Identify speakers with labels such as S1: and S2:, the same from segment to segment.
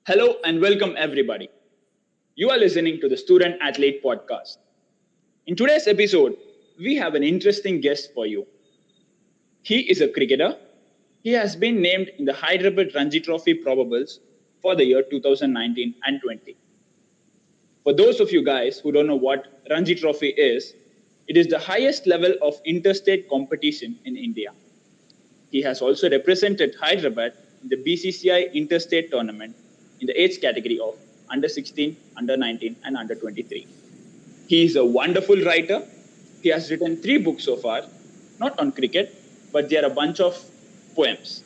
S1: Hello and welcome, everybody. You are listening to the Student Athlete Podcast. In today's episode, we have an interesting guest for you. He is a cricketer. He has been named in the Hyderabad Ranji Trophy probables for the year 2019 and 20. For those of you guys who don't know what Ranji Trophy is, it is the highest level of interstate competition in India. He has also represented Hyderabad in the BCCI Interstate Tournament in the age category of under 16, under 19, and under 23. He is a wonderful writer. He has written 3 books so far, not on cricket, but they are a bunch of poems.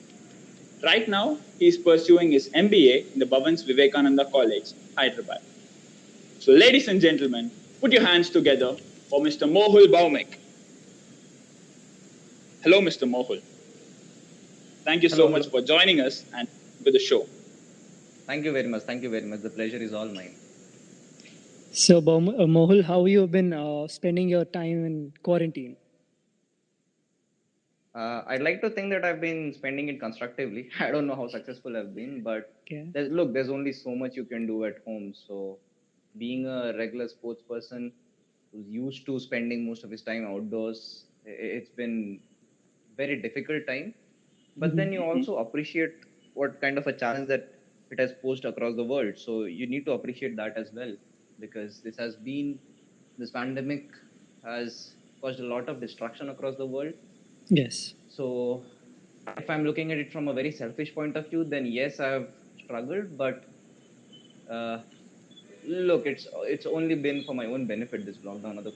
S1: Right now, he is pursuing his MBA in the Bhavans Vivekananda College, Hyderabad. So, ladies and gentlemen, put your hands together for Mr. Mohul Baumik. Hello, Mr. Mohul. Thank you so much for joining us and to the show.
S2: Thank you very much. Thank you very much. The pleasure is all mine.
S3: So, Mohul, how you have been spending your time in quarantine?
S2: I'd like to think that I've been spending it constructively. I don't know how successful I've been, but there's only so much you can do at home. So, being a regular sports person who's used to spending most of his time outdoors, it's been very difficult time. But then you also appreciate what kind of a challenge that it has posed across the world. So you need to appreciate that as well, because this pandemic has caused a lot of destruction across the world.
S3: Yes.
S2: So if I'm looking at it from a very selfish point of view, then yes, I've struggled, but look, it's only been for my own benefit, this lockdown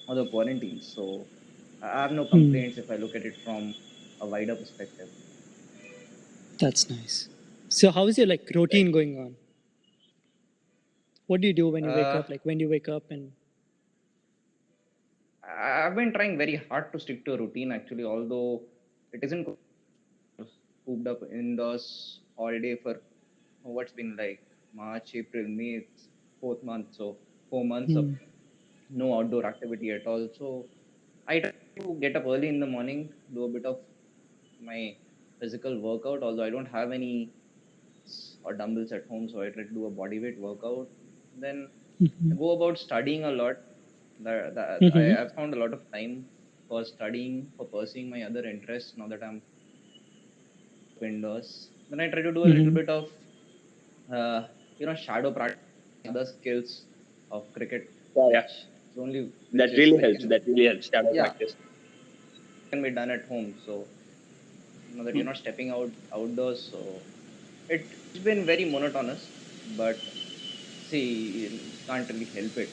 S2: or the quarantine. So I have no complaints if I look at it from a wider perspective.
S3: That's nice. So how is your routine going on? What do you do when you wake up? Like when do you wake up and
S2: I've been trying very hard to stick to a routine actually, although it isn't cooped up indoors all day for what's been like March, April, May, it's 4th month, so 4 months of no outdoor activity at all. So I try to get up early in the morning, do a bit of my physical workout, although I don't have any or dumbbells at home, so I try to do a body weight workout. Then I go about studying a lot. I've found a lot of time for studying, for pursuing my other interests now that I'm indoors. Then I try to do a little bit of shadow practice, other skills of cricket.
S1: Yeah. That really helps. Shadow practice
S2: can be done at home, so that you're not stepping outdoors. So it's been very monotonous, but see, you can't really help it.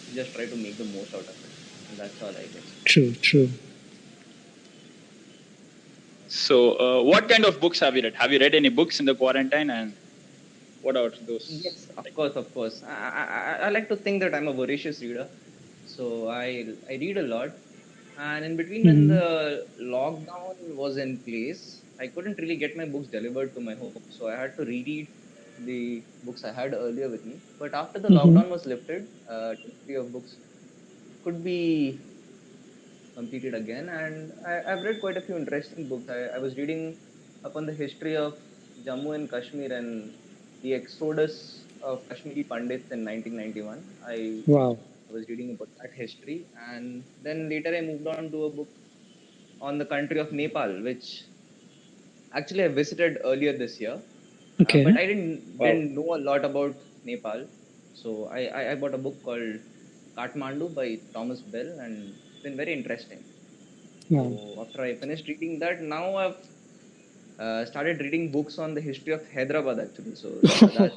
S2: You just try to make the most out of it, and that's all, I guess.
S3: True.
S1: So, what kind of books have you read? Have you read any books in the quarantine, and what are those?
S2: Yes, of course. I like to think that I'm a voracious reader, so I read a lot. And in between, when the lockdown was in place, I couldn't really get my books delivered to my home, so I had to reread the books I had earlier with me. But after the lockdown was lifted, delivery of books could be completed again, and I've read quite a few interesting books. I was reading upon the history of Jammu and Kashmir and the exodus of Kashmiri Pandits in 1991. I was reading about that history, and then later I moved on to a book on the country of Nepal, which actually I visited earlier this year.
S3: Okay.
S2: But I didn't know a lot about Nepal, so I bought a book called Kathmandu by Thomas Bell, and it's been very interesting. So after I finished reading that, now I've started reading books on the history of Hyderabad actually. So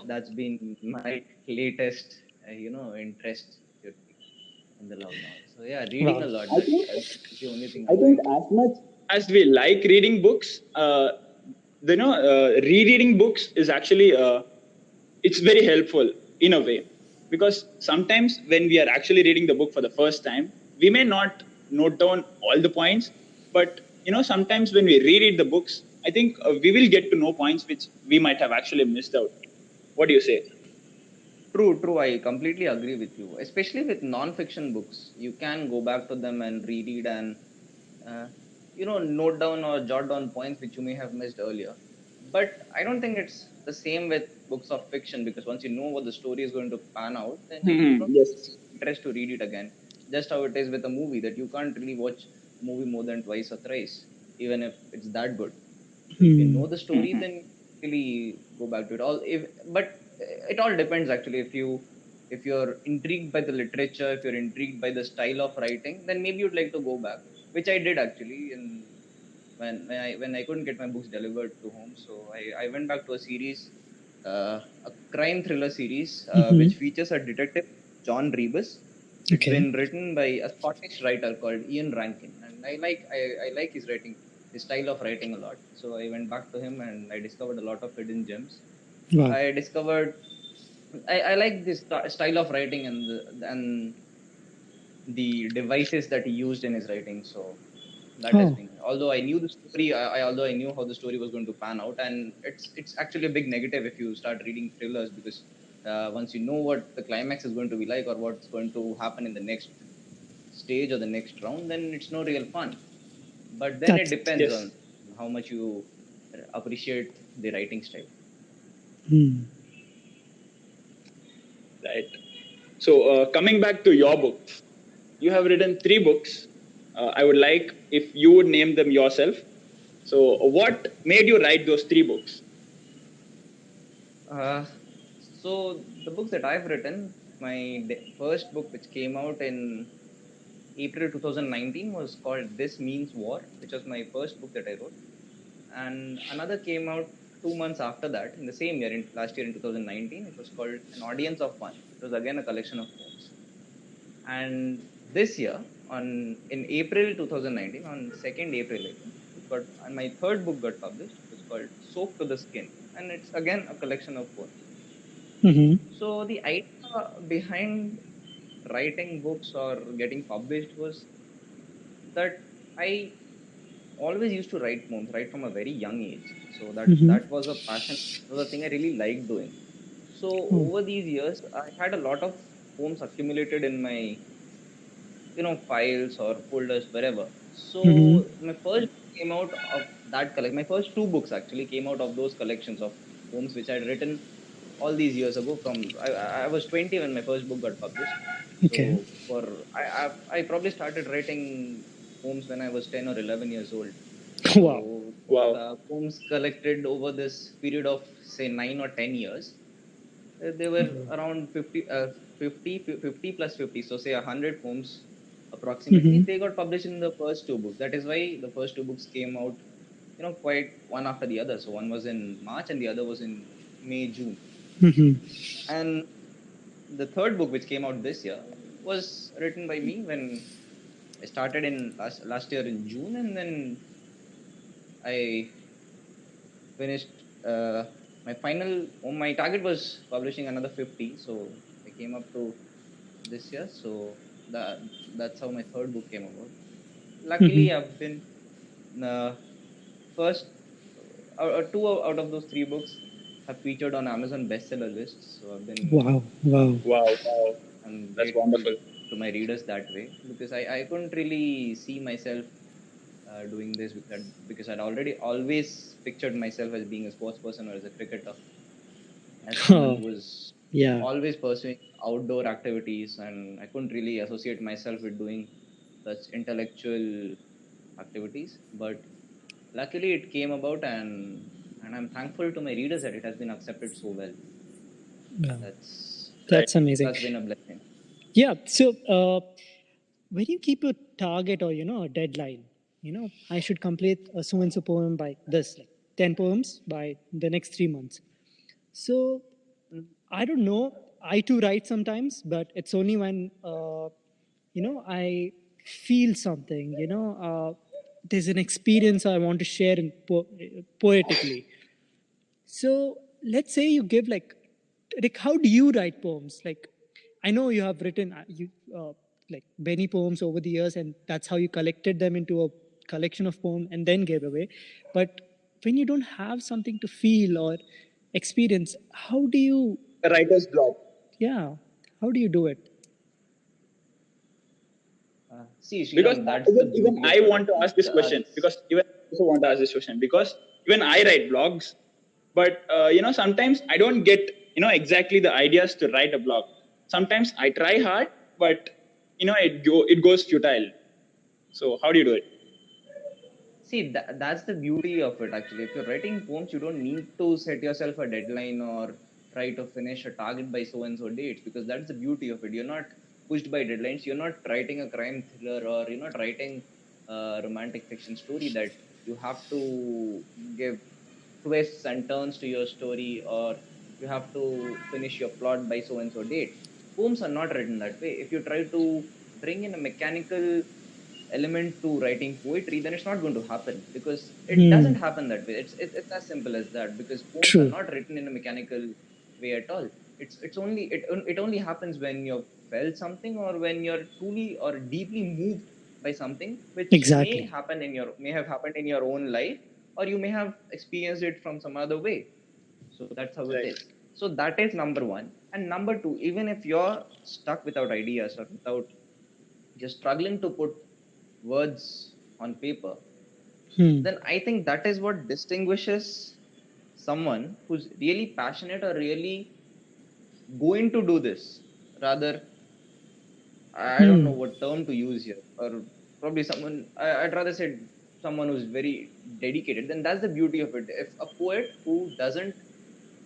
S2: that's been my latest, interest in the lockdown. So yeah, reading a lot. That's the only thing.
S1: I think as much as we like reading books, rereading books is actually it's very helpful in a way, because sometimes when we are actually reading the book for the first time, we may not note down all the points, but sometimes when we reread the books, I think we will get to know points which we might have actually missed out. What do you say?
S2: True. I completely agree with you. Especially with non-fiction books, you can go back to them and reread and note down or jot down points which you may have missed earlier. But I don't think it's the same with books of fiction, because once you know what the story is going to pan out, then you don't
S1: Yes.
S2: see interest to read it again. Just how it is with a movie, that you can't really watch a movie more than twice or thrice, even if it's that good. So if you
S3: Hmm.
S2: know the story, then really go back to it. But it all depends actually. If you're intrigued by the literature, if you're intrigued by the style of writing, then maybe you'd like to go back, which I did actually. In when I couldn't get my books delivered to home, so I went back to a series, a crime thriller series,
S3: Hmm.
S2: which features a detective, John Rebus. It's
S3: Okay.
S2: been written by a Scottish writer called Ian Rankin, and I like his writing, his style of writing a lot. So I went back to him and I discovered a lot of hidden gems.
S3: Wow.
S2: I discovered I like this style of writing and the devices that he used in his writing. So that has
S3: Oh,
S2: been, although I knew the story, although I knew how the story was going to pan out, and it's actually a big negative if you start reading thrillers, because once you know what the climax is going to be like, or what's going to happen in the next stage or the next round, then it's no real fun. But then it
S3: that's
S2: depends
S1: Yes.
S2: on how much you appreciate the writing style.
S3: hmm.
S1: Right. So, coming back to your books, you have written 3 books. I would like if you would name them yourself. So, what made you write those 3 books?
S2: uh, so the books that I've written, my first book, which came out in April 2019, was called This Means War, which was my first book that I wrote. And another came out 2 months after that, in the same year, in last year in 2019. It was called An Audience of One. It was again a collection of poems. And this year, on in April 2019, on 2nd April, I think, it got, and my third book got published. It was called Soaked to the Skin, and it's again a collection of poems.
S3: Hmm.
S2: So the idea behind writing books or getting published was that I always used to write poems right from a very young age. So
S3: Hmm.
S2: that was a passion, was a thing I really liked doing. So
S3: Oh.
S2: over these years, I had a lot of poems accumulated in my files or folders wherever. So
S3: Hmm.
S2: my first book came out of that collection. My first 2 books actually came out of those collections of poems which I had written all these years ago. I was 20 when my first book got published.
S3: Okay.
S2: So I probably started writing poems when I was 10 or 11 years old.
S3: Wow.
S2: So
S1: Wow.
S2: the poems collected over this period of say 9 or 10 years, they were around 50 plus 50. So say 100 poems approximately.
S3: Hmm.
S2: They got published in the first 2 books. That is why the first 2 books came out, quite one after the other. So one was in March and the other was in May, June.
S3: Hmm.
S2: And the third book, which came out this year, was written by me when I started in last year in June, and then I finished my final. My target was publishing another 50, so I came up to this year. So that's how my third book came about. Luckily,
S3: Hmm.
S2: I've been uh, first, two out of those 3 books have featured on Amazon bestseller lists. So
S3: Wow. Wow.
S1: Wow. Wow.
S2: I'm
S1: That's
S2: grateful
S1: wonderful.
S2: to my readers that way, because I couldn't really see myself doing this because I'd already always pictured myself as being a sports person or as a cricketer, as someone
S3: Oh,
S2: who was
S3: yeah.
S2: always pursuing outdoor activities, and I couldn't really associate myself with doing such intellectual activities. But luckily, it came about, and I'm thankful to my readers that it has been accepted so well.
S3: Wow.
S2: That's
S1: Right.
S3: That's amazing.
S2: that's been a blessing.
S3: Yeah. So, when you keep a target or a deadline, I should complete a so and so poem by this, like 10 poems by the next 3 months. So I don't know. I too write sometimes, but it's only when I feel something. There's an experience I want to share poetically. So let's say you give like how do you write poems? Like I know you have written like many poems over the years, and that's how you collected them into a collection of poems and then gave away. But when you don't have something to feel or experience, how do you?
S1: A writer's block.
S3: Yeah, how do you do it?
S2: See,
S1: Because
S2: Sriram, that's the
S1: even
S2: beauty of
S1: I
S2: it.
S1: want to ask this question,
S2: It's
S1: because even I also want to ask this question because even I write blogs, But sometimes I don't get exactly the ideas to write a blog. Sometimes I try hard, but it goes futile. So how do you do it?
S2: See, that's the beauty of it actually. If you're writing poems, you don't need to set yourself a deadline or try to finish a target by so and so dates, because that's the beauty of it. You're not pushed by deadlines. You're not writing a crime thriller, or you're not writing a romantic fiction story that you have to give twists and turns to your story, or you have to finish your plot by so and so date. Poems are not written that way. If you try to bring in a mechanical element to writing poetry, then it's not going to happen, because it doesn't happen that way. It's as simple as that, because poems are
S3: True.
S2: not written in a mechanical way at all. It only happens when you've felt something, or when you're truly or deeply moved by something, which
S3: Exactly.
S2: may have happened in your own life, or you may have experienced it from some other way. So that's how it
S1: Right.
S2: is. So that is number one. And number two, even if you're stuck without ideas, or without, just struggling to put words on paper,
S3: Hmm.
S2: then I think that is what distinguishes someone who's really passionate, or really going to do this. Rather, I don't know
S3: Hmm.
S2: what term to use here, or probably someone, I'd rather say someone who's very dedicated. Then that's the beauty of it. If a poet who doesn't,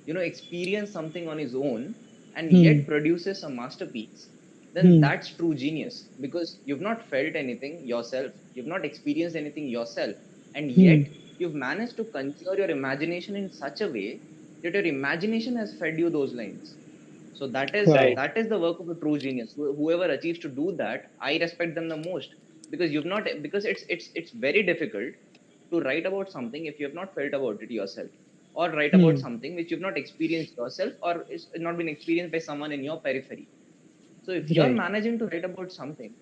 S2: experience something on his own, and
S3: Hmm.
S2: yet produces a masterpiece, then
S3: Hmm.
S2: that's true genius, because you've not felt anything yourself, you've not experienced anything yourself, and
S3: Hmm.
S2: yet you've managed to conjure your imagination in such a way that your imagination has fed you those lines. So that is
S3: Wow.
S1: Right.
S2: that is the work of a true genius. Whoever achieves to do that, I respect them the most, because you've not because it's very difficult to write about something if you have not felt about it yourself, or write about
S3: Hmm.
S2: something which you've not experienced yourself, or is not been experienced by someone in your periphery. So if you're
S3: Right.
S2: managing to write about something,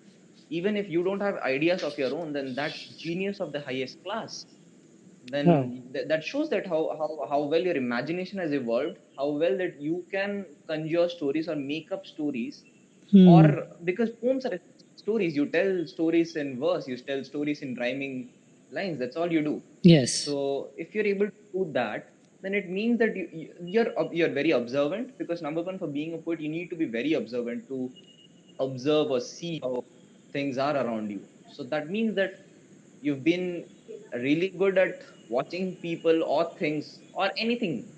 S2: even if you don't have ideas of your own, then that's genius of the highest class.
S3: Wow.
S2: Then that shows that how well your imagination has evolved, how well that you can conjure stories, or make up stories.
S3: Hmm.
S2: Or because poems are stories, you tell stories in verse, you tell stories in rhyming lines, that's all you do.
S3: Yes.
S2: So if you're able to do that, then it means that you're very observant, because number one, for being a poet, you need to be very observant to observe or see how things are around you. So that means that you've been really good at watching people or things or anything,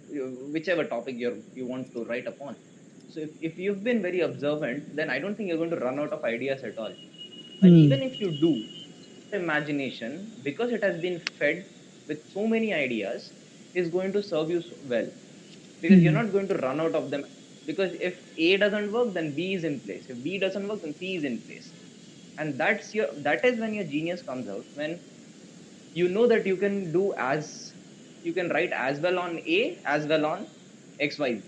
S2: whichever topic you want to write upon. So if you've been very observant, then I don't think you're going to run out of ideas at all. And
S3: Hmm.
S2: even if you do, imagination, because it has been fed with so many ideas, is going to serve you well, because you're
S3: Hmm.
S2: not going to run out of them. Because if A doesn't work, then B is in place. If B doesn't work, then C is in place. And that is when your genius comes out, when you know that you can write as well on A as well on XYZ.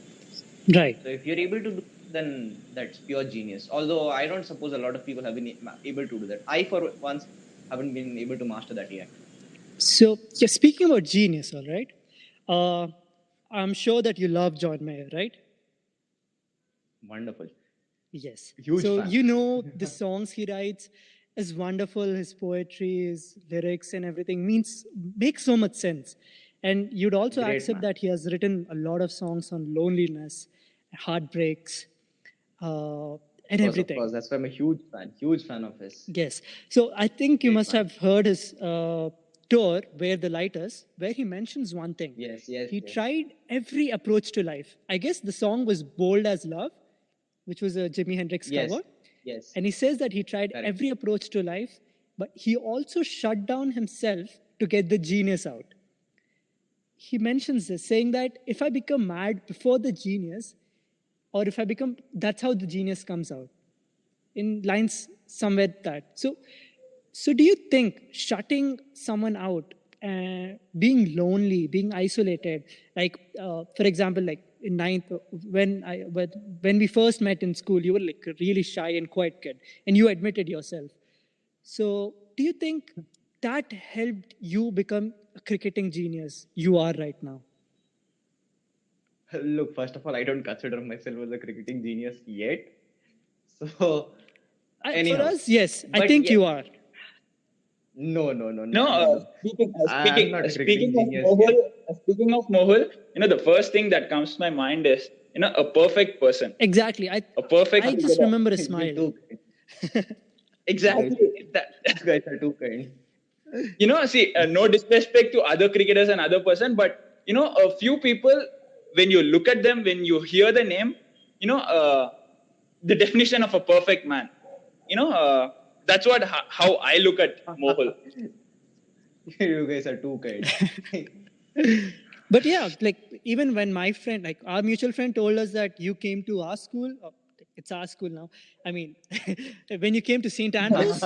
S3: Right.
S2: So if you're able to do, then that's pure genius. Although I don't suppose a lot of people have been able to do that. I, for once, haven't been able to master that yet.
S3: So, yeah, speaking about genius, all right. Uh, I'm sure that you love John Mayer, right?
S2: Wonderful.
S3: Yes.
S2: Huge
S3: So
S2: fan.
S3: you know the songs he writes is wonderful. His poetry, his lyrics, and everything makes so much sense. And you'd also
S2: Great
S3: accept
S2: man.
S3: that he has written a lot of songs on loneliness, heartbreaks, uh, and
S2: Of
S3: everything.
S2: course. That's why I'm a huge fan of his.
S3: Yes. So I think you
S2: Great
S3: must
S2: man.
S3: have heard his tour, Where the Light Is, where he mentions one thing.
S2: Yes, yes,
S3: He
S2: yes.
S3: tried every approach to life. I guess the song was Bold as Love, which was a Jimi Hendrix
S2: Yes,
S3: cover.
S2: yes.
S3: And he says that he tried
S2: Correct.
S3: every approach to life, but he also shut down himself to get the genius out. He mentions this, saying that if I become mad before the genius, or if I become, that's how the genius comes out. In lines somewhere that. So do you think shutting someone out, being lonely, being isolated, like for example, like in ninth, when we first met in school, you were like a really shy and quiet kid, and you admitted yourself. So do you think that helped you become a cricketing genius you are right now?
S2: Look, first of all, I don't consider myself as a cricketing genius yet. So,
S3: For
S2: anyhow,
S3: us, yes, I
S2: but
S3: think
S2: yeah,
S3: you are.
S2: no, no, no, no,
S1: No,
S2: no, no.
S1: speaking
S2: I'm not a
S1: speaking
S2: cricketing
S1: of
S2: genius
S1: Mohul,
S2: yet.
S1: speaking of Mohul, the first thing that comes to my mind is, a perfect person,
S3: Exactly.
S1: a perfect
S3: I just
S1: cricketer.
S3: remember a
S2: You're
S3: smile.
S2: too kind.
S1: Exactly. That,
S2: You guys are too kind.
S1: see, no disrespect to other cricketers and other person, but a few people, when you look at them, when you hear the name, the definition of a perfect man. That's how I look at Mohul.
S2: You guys are too kind.
S3: But yeah, like even when my friend, like our mutual friend, told us that you came to our school, it's our school now. I mean, when you came to St. Andrews,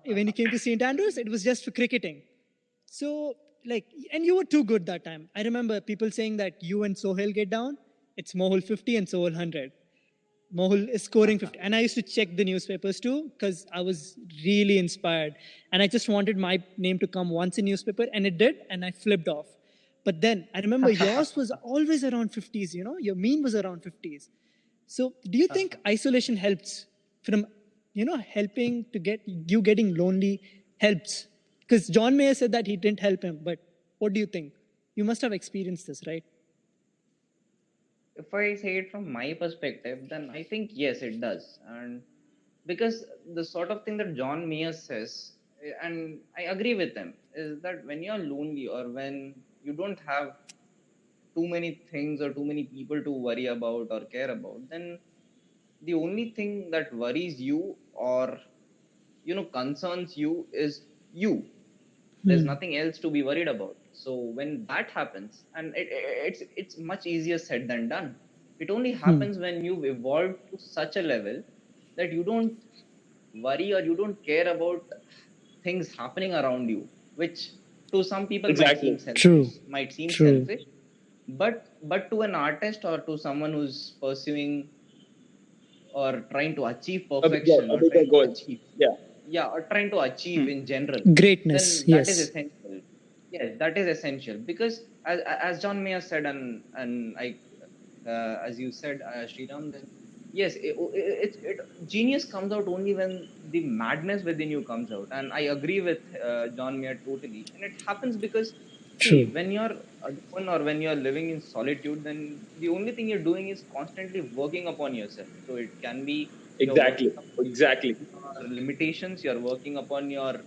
S3: it was just for cricketing. So, like, and you were too good that time. I remember people saying that you and Sohail get down, it's Mohul 50 and Sohail 100. Mohul is scoring 50. And I used to check the newspapers too because I was really inspired. And I just wanted my name to come once in newspaper, and it did, and I flipped off. But then I remember yours was always around 50s, your mean was around 50s. So do you think isolation helps from, helping to get you getting lonely helps? Because John Mayer said that he didn't help him, but what do you think? You must have experienced this, right?
S2: If I say it from my perspective, then I think yes, it does. And because the sort of thing that John Mayer says, and I agree with him, is that when you're lonely or when you don't have too many things or too many people to worry about or care about, then the only thing that worries you or concerns you is you. There's
S3: Hmm.
S2: nothing else to be worried about. So when that happens, and it's much easier said than done. It only
S3: Hmm.
S2: happens when you've evolved to such a level that you don't worry or you don't care about things happening around you, which to some people
S1: Exactly.
S3: True.
S2: might seem
S3: True.
S2: selfish, but to an artist or to someone who's pursuing or trying to achieve perfection
S1: A
S2: or
S1: bigger
S2: trying to
S1: goal.
S2: achieve,
S1: Yeah.
S2: yeah, or trying to achieve
S1: Hmm.
S2: in general,
S3: Greatness.
S2: then that is
S3: Yes.
S2: essential. Yes, that is essential because as John Mayer said, and I as you said, Sriram, then yes, genius comes out only when the madness within you comes out, and I agree with John Mayer totally. And it happens because see,
S3: True.
S2: when you're alone or when you're living in solitude, then the only thing you're doing is constantly working upon yourself. So it can be you're
S1: Exactly.
S2: working
S1: Exactly.
S2: upon your limitations, you're working upon your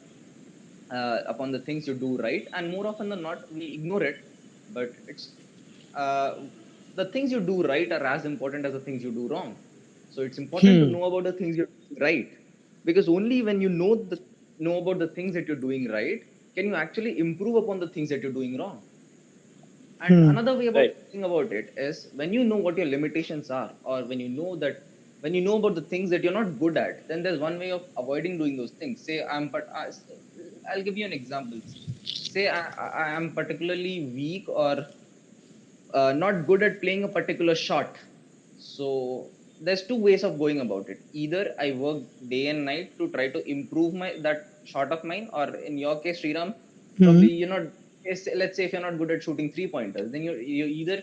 S2: upon the things you do right, and more often than not we ignore it, but it's uh, the things you do right are as important as the things you do wrong. So it's important to
S3: Hmm.
S2: know about the things you're doing right, because only when you know about the things that you're doing right can you actually improve upon the things that you're doing wrong. And
S3: Hmm.
S2: another way about
S1: Right.
S2: thinking about it is when you know what your limitations are, or when you know about the things that you're not good at, then there's one way of avoiding doing those things. Say I'll give you an example. Say I am particularly weak or not good at playing a particular shot. So there's two ways of going about it. Either I work day and night to try to improve my that shot of mine, or in your case, Sriram,
S3: Hmm.
S2: probably you're not. Let's say if you're not good at shooting 3 pointers, then you either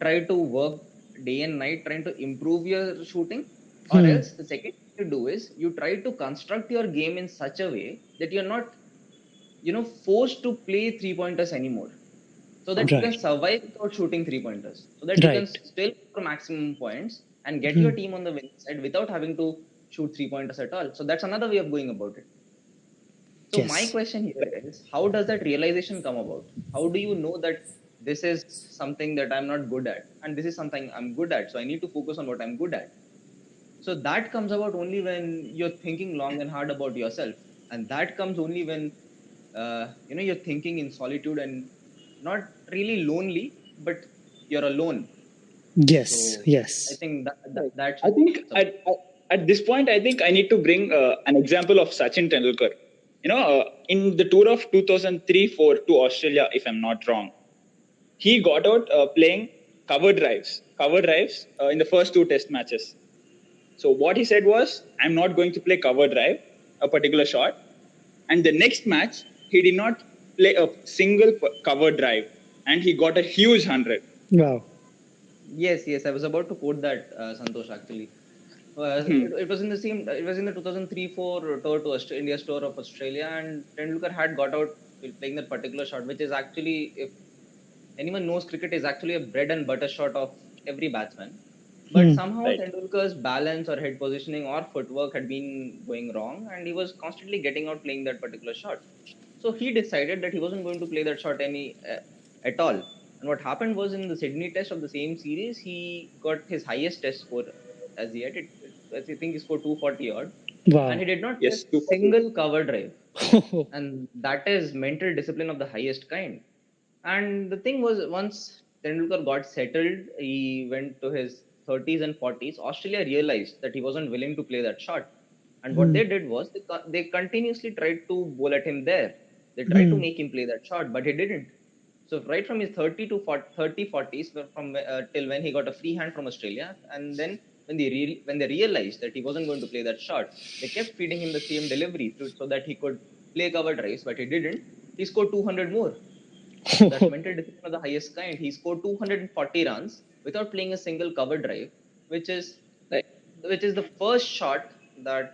S2: try to work day and night trying to improve your shooting, or
S3: Hmm.
S2: else the second thing you do is you try to construct your game in such a way that you're not forced to play 3 pointers anymore, so that you can
S3: Right.
S2: survive without shooting 3 pointers, so that you can
S3: Right.
S2: still score maximum points and get your
S3: Hmm.
S2: team on the winning side without having to shoot 3 pointers at all. So that's another way of going about it. So my
S3: Yes.
S2: question here is, how does that realization come about? How do you know that this is something that I'm not good at, and this is something I'm good at, so I need to focus on what I'm good at? So that comes about only when you're thinking long and hard about yourself, and that comes only when you're thinking in solitude and not really lonely, but you're alone.
S3: Yes.
S2: So I
S3: Yes.
S2: think
S1: Right.
S2: that's
S1: I
S2: what
S1: think
S2: it's about.
S1: at this point, I think I need to bring an example of Sachin Tendulkar. In the tour of 2003-4 to Australia, if I'm not wrong, he got out playing cover drives in the first two test matches. So what he said was, I'm not going to play cover drive, a particular shot. And the next match, he did not play a single cover drive, and he got a huge 100.
S3: Wow.
S2: Yes, I was about to quote that, Santosh, actually.
S1: Hmm.
S2: It was in the same. It was in the 2003-4 tour to India's tour of Australia, and Tendulkar had got out playing that particular shot, which is actually, if anyone knows cricket is actually a bread and butter shot of every batsman. But somehow
S1: Right.
S2: Tendulkar's balance or head positioning or footwork had been going wrong, and he was constantly getting out playing that particular shot. So he decided that he wasn't going to play that shot at all. And what happened was in the Sydney Test of the same series, he got his highest Test score as yet. I think he scored 240 odd, and
S3: Wow.
S2: he did not play
S1: Yes.
S2: a single cover drive, and that is mental discipline of the highest kind. And the thing was, once Tendulkar got settled, he went to his 30s and 40s. Australia realized that he wasn't willing to play that shot. And what
S3: Hmm.
S2: they did was they continuously tried to bowl at him there. They tried to
S3: Hmm.
S2: make him play that shot, but he didn't. So right from his 30 to 40, 30 40s, from till when he got a free hand from Australia, and then when they realized that he wasn't going to play that shot, they kept feeding him the same delivery so that he could play cover drives, but he didn't. He scored 200 more. So that's mental discipline of the highest kind. He scored 240 runs without playing a single cover drive, which is
S1: Right.
S2: which is the first shot that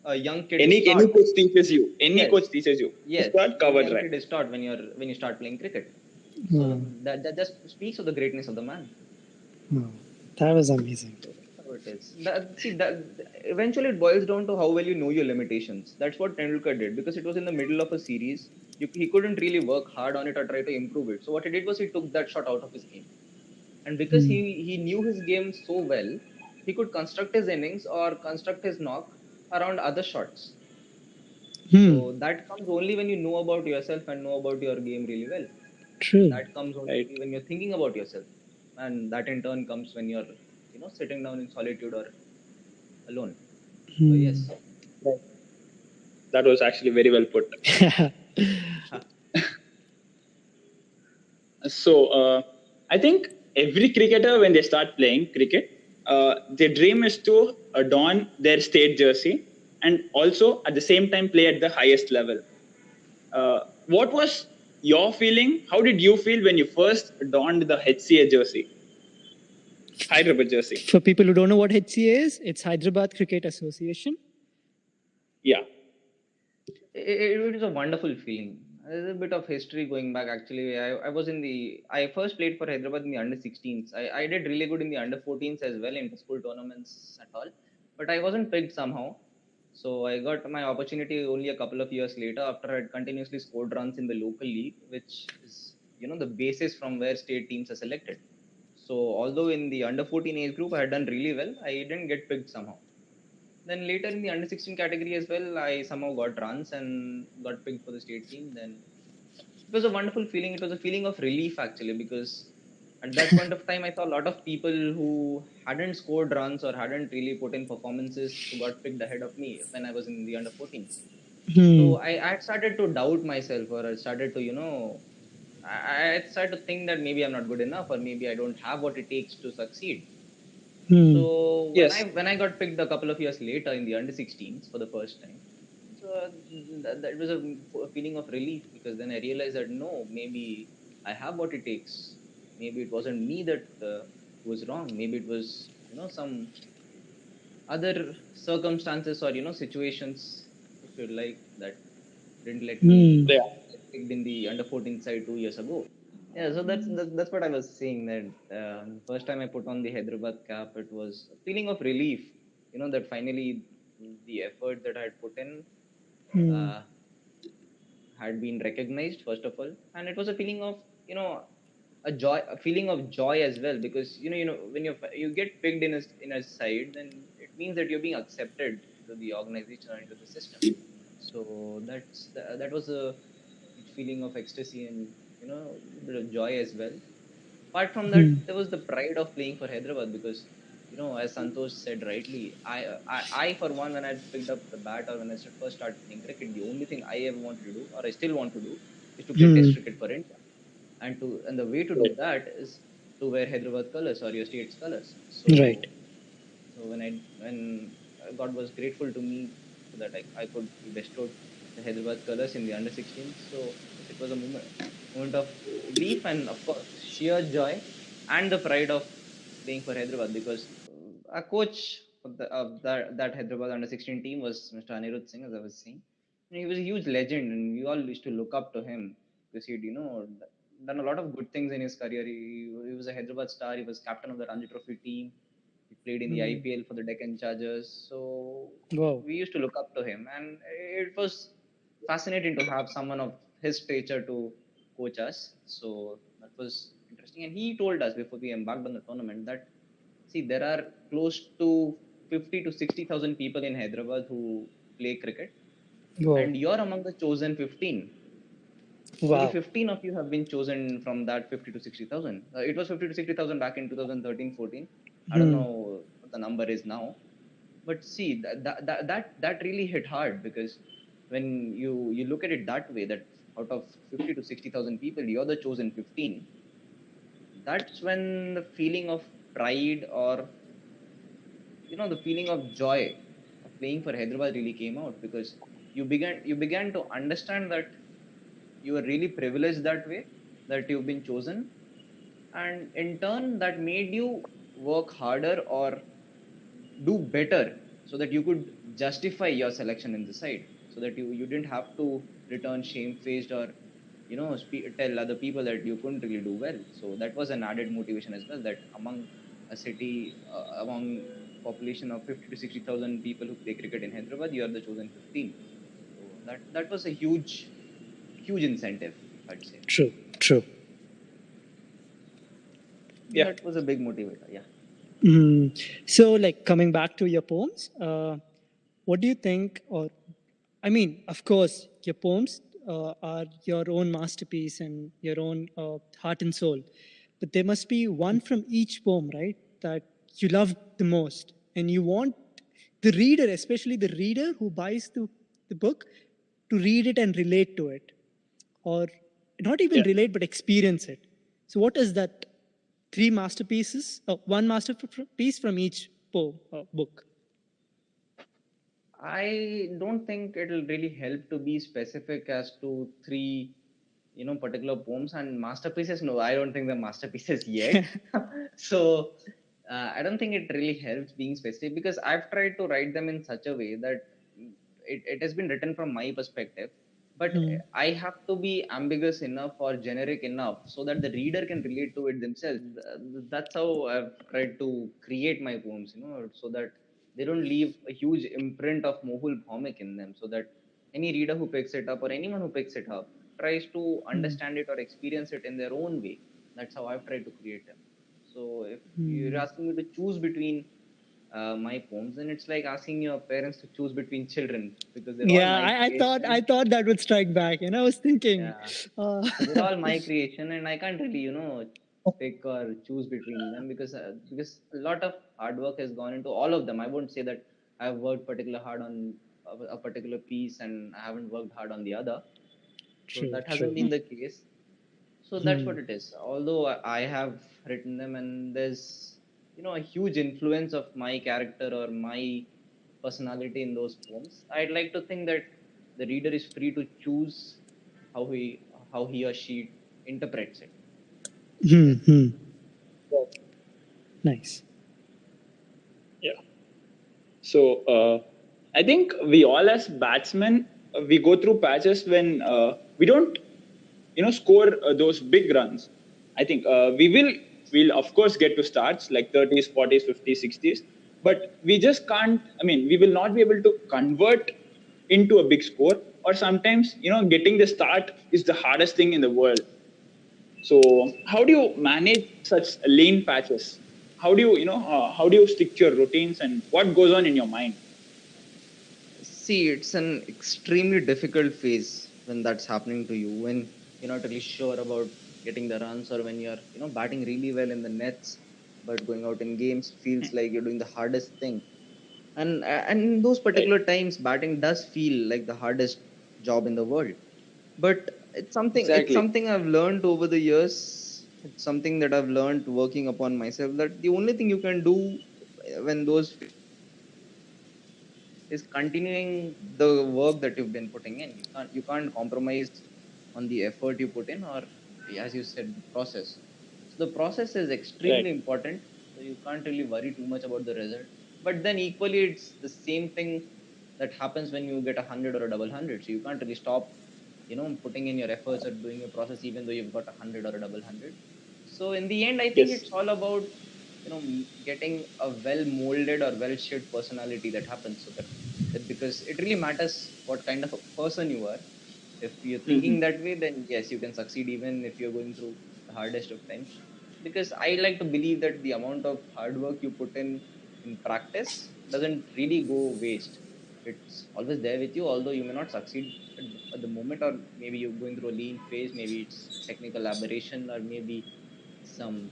S2: a young kid is
S1: Any
S2: taught.
S1: coach teaches you. Any
S2: Yes,
S1: coach teaches you.
S2: yes,
S1: Start
S2: a
S1: cover
S2: young
S1: drive.
S2: kid is taught when you start playing cricket. So
S3: Wow.
S2: that just speaks of the greatness of the man.
S3: Wow. That was amazing.
S2: So that's how it is. That eventually it boils down to how well you know your limitations. That's what Tendulkar did because it was in the middle of a series. He couldn't really work hard on it or try to improve it. So what he did was he took that shot out of his game. And because
S3: Hmm.
S2: he knew his game so well, he could construct his innings or construct his knock around other shots.
S3: Hmm.
S2: So that comes only when you know about yourself and know about your game really well.
S3: True.
S2: That comes only
S1: Right.
S2: when you're thinking about yourself, and that in turn comes when you're sitting down in solitude or alone. So
S3: Hmm.
S2: yes.
S1: Right. That was actually very well put. So I think every cricketer, when they start playing cricket, their dream is to adorn their state jersey and also at the same time play at the highest level. What was your feeling? How did you feel when you first donned the HCA jersey, Hyderabad jersey?
S3: For people who don't know what HCA is, it's Hyderabad Cricket Association.
S1: Yeah.
S2: It is a wonderful feeling. There's a bit of history going back actually. I first played for Hyderabad in the under 16s. I did really good in the under 14s as well in school tournaments at all, but I wasn't picked somehow. So I got my opportunity only a couple of years later after I had continuously scored runs in the local league, which is the basis from where state teams are selected. So although in the under 14 age group I had done really well, I didn't get picked somehow. Then later in the under 16 category as well, I somehow got runs and got picked for the state team. Then it was a wonderful feeling. It was a feeling of relief actually, because at that point of time, I saw a lot of people who hadn't scored runs or hadn't really put in performances who got picked ahead of me when I was in the under 14s.
S3: Hmm.
S2: So I started to doubt myself, or I started to, I started to think that maybe I'm not good enough, or maybe I don't have what it takes to succeed.
S3: Hmm.
S2: So
S1: Yes.
S2: when I got picked a couple of years later in the under 16s for the first time, so that was a feeling of relief, because then I realized that no, maybe I have what it takes. Maybe it wasn't me that was wrong. Maybe it was some other circumstances or situations, if you like, that didn't let me
S3: Hmm.
S1: Yeah.
S2: get picked in the under 14 side 2 years ago. Yeah, so that's what I was saying, that the first time I put on the Hyderabad cap, it was a feeling of relief, that finally the effort that I had put in
S3: Hmm.
S2: uh, had been recognized, first of all. And it was a feeling of a feeling of joy as well, because when you get picked in a side, then it means that you're being accepted into the organization or into the system. So that was a feeling of ecstasy and a bit of joy as well. Apart from that,
S3: Hmm.
S2: there was the pride of playing for Hyderabad, because as Santosh said rightly, I for one, when I picked up the bat or when I first started playing cricket, the only thing I ever wanted to do, or I still want to do, is to play
S3: Hmm.
S2: Test cricket for India. And the way to do that is to wear Hyderabad colors or your state's colors. So
S3: Right.
S2: when God was grateful to me so that I could be bestowed the Hyderabad colors in the under 16. So it was a moment of relief and of course sheer joy and the pride of playing for Hyderabad, because a coach of that Hyderabad under 16 team was Mr. Anirudh Singh, as I was saying. And he was a huge legend, and we all used to look up to him because he'd done a lot of good things in his career. He was a Hyderabad star. He was captain of the Ranji Trophy team. He played in the
S3: Hmm.
S2: IPL for the Deccan Chargers. So
S3: Wow.
S2: we used to look up to him, and it was fascinating to have someone of his stature to coach us. So that was interesting. And he told us before we embarked on the tournament that, see, there are close to 50 to 60,000 people in Hyderabad who play cricket,
S3: Wow.
S2: and you're among the chosen 15. Only
S3: Wow.
S2: 15 of you have been chosen from that 50 to 60,000. It was 50 to 60,000 back in 2013-14. I don't
S3: Hmm.
S2: know what the number is now. But see, that really hit hard, because when you look at it that way, that out of 50 to 60,000 people, you're the chosen 15. That's when the feeling of pride, or the feeling of joy of playing for Hyderabad really came out, because you began to understand that you are really privileged that way, that you've been chosen, and in turn that made you work harder or do better, so that you could justify your selection in the side, so that you didn't have to return shamefaced, or tell other people that you couldn't really do well. So that was an added motivation as well, that among a city, among population of 50 to 60,000 people who play cricket in Hyderabad, you are the chosen 15. So that was a huge incentive, I'd say.
S3: True. True.
S1: Yeah.
S2: That was a big motivator. Yeah.
S3: Mm. So, like coming back to your poems, what do you think? Or, I mean, of course, your poems are your own masterpiece and your own heart and soul. But there must be one from each poem, right? That you love the most, and you want the reader, especially the reader who buys the book, to read it and relate to it, or not even
S1: Yeah.
S3: relate but experience it. So, what is that? Three masterpieces, one masterpiece from each book.
S2: I don't think it'll really help to be specific as to three, particular poems and masterpieces. No, I don't think they're masterpieces yet. So I don't think it really helps being specific, because I've tried to write them in such a way that it has been written from my perspective, but
S3: Hmm.
S2: I have to be ambiguous enough or generic enough so that the reader can relate to it themselves. That's how I've tried to create my poems, so that they don't leave a huge imprint of Mohul Bhaumik in them, so that any reader who picks it up, or anyone who picks it up, tries to
S3: Hmm.
S2: understand it or experience it in their own way. That's how I've tried to create them. So if you're
S3: Hmm.
S2: asking me to choose between my poems, then it's like asking your parents to choose between children, because they're all
S3: Yeah,
S2: my
S3: I
S2: creation.
S3: thought that would strike back, and I was thinking,
S2: Yeah,
S3: uh,
S2: so they're all my creation, and I can't really, pick or choose between them, because a lot of hard work has gone into all of them. I won't say that I've worked particular hard on a particular piece and I haven't worked hard on the other. So
S3: true,
S2: that hasn't
S3: true.
S2: been the case. So that's
S3: Hmm.
S2: what it is. Although I have written them, and there's a huge influence of my character or my personality in those poems, I'd like to think that the reader is free to choose how he how he or she interprets it.
S3: Hmm. Hmm. Nice.
S1: Yeah. So I think we all as batsmen, we go through patches when we don't, score those big runs. I think we'll of course get to starts like 30s, 40s, 50s, 60s, but we just can't. I mean, we will not be able to convert into a big score. Or sometimes, getting the start is the hardest thing in the world. So how do you manage such lean patches? How do you stick to your routines, and what goes on in your mind?
S2: See, it's an extremely difficult phase when that's happening to you, when you're not really sure about getting the runs, or when you're, batting really well in the nets, but going out in games feels like you're doing the hardest thing. And in those
S1: Right.
S2: particular times, batting does feel like the hardest job in the world. But it's
S1: Exactly.
S2: something I've learned over the years. It's something that I've learned working upon myself, that the only thing you can do when those is continuing the work that you've been putting in. You can't compromise on the effort you put in, or, as you said, the process. So the process is
S1: Right.
S2: extremely important. So you can't really worry too much about the result. But then equally, it's the same thing that happens when you get 100 or a double hundred. So you can't really stop putting in your efforts or doing your process, even though you've got 100 or a double hundred. So in the end, I think
S1: Yes.
S2: it's all about getting a well molded or well shaped personality that happens. So that because it really matters what kind of a person you are. If you're
S1: Hmm.
S2: thinking that way, then yes, you can succeed even if you're going through the hardest of times. Because I like to believe that the amount of hard work you put in practice doesn't really go waste. It's always there with you, although you may not succeed at the moment, or maybe you're going through a lean phase, maybe it's a technical aberration, or maybe some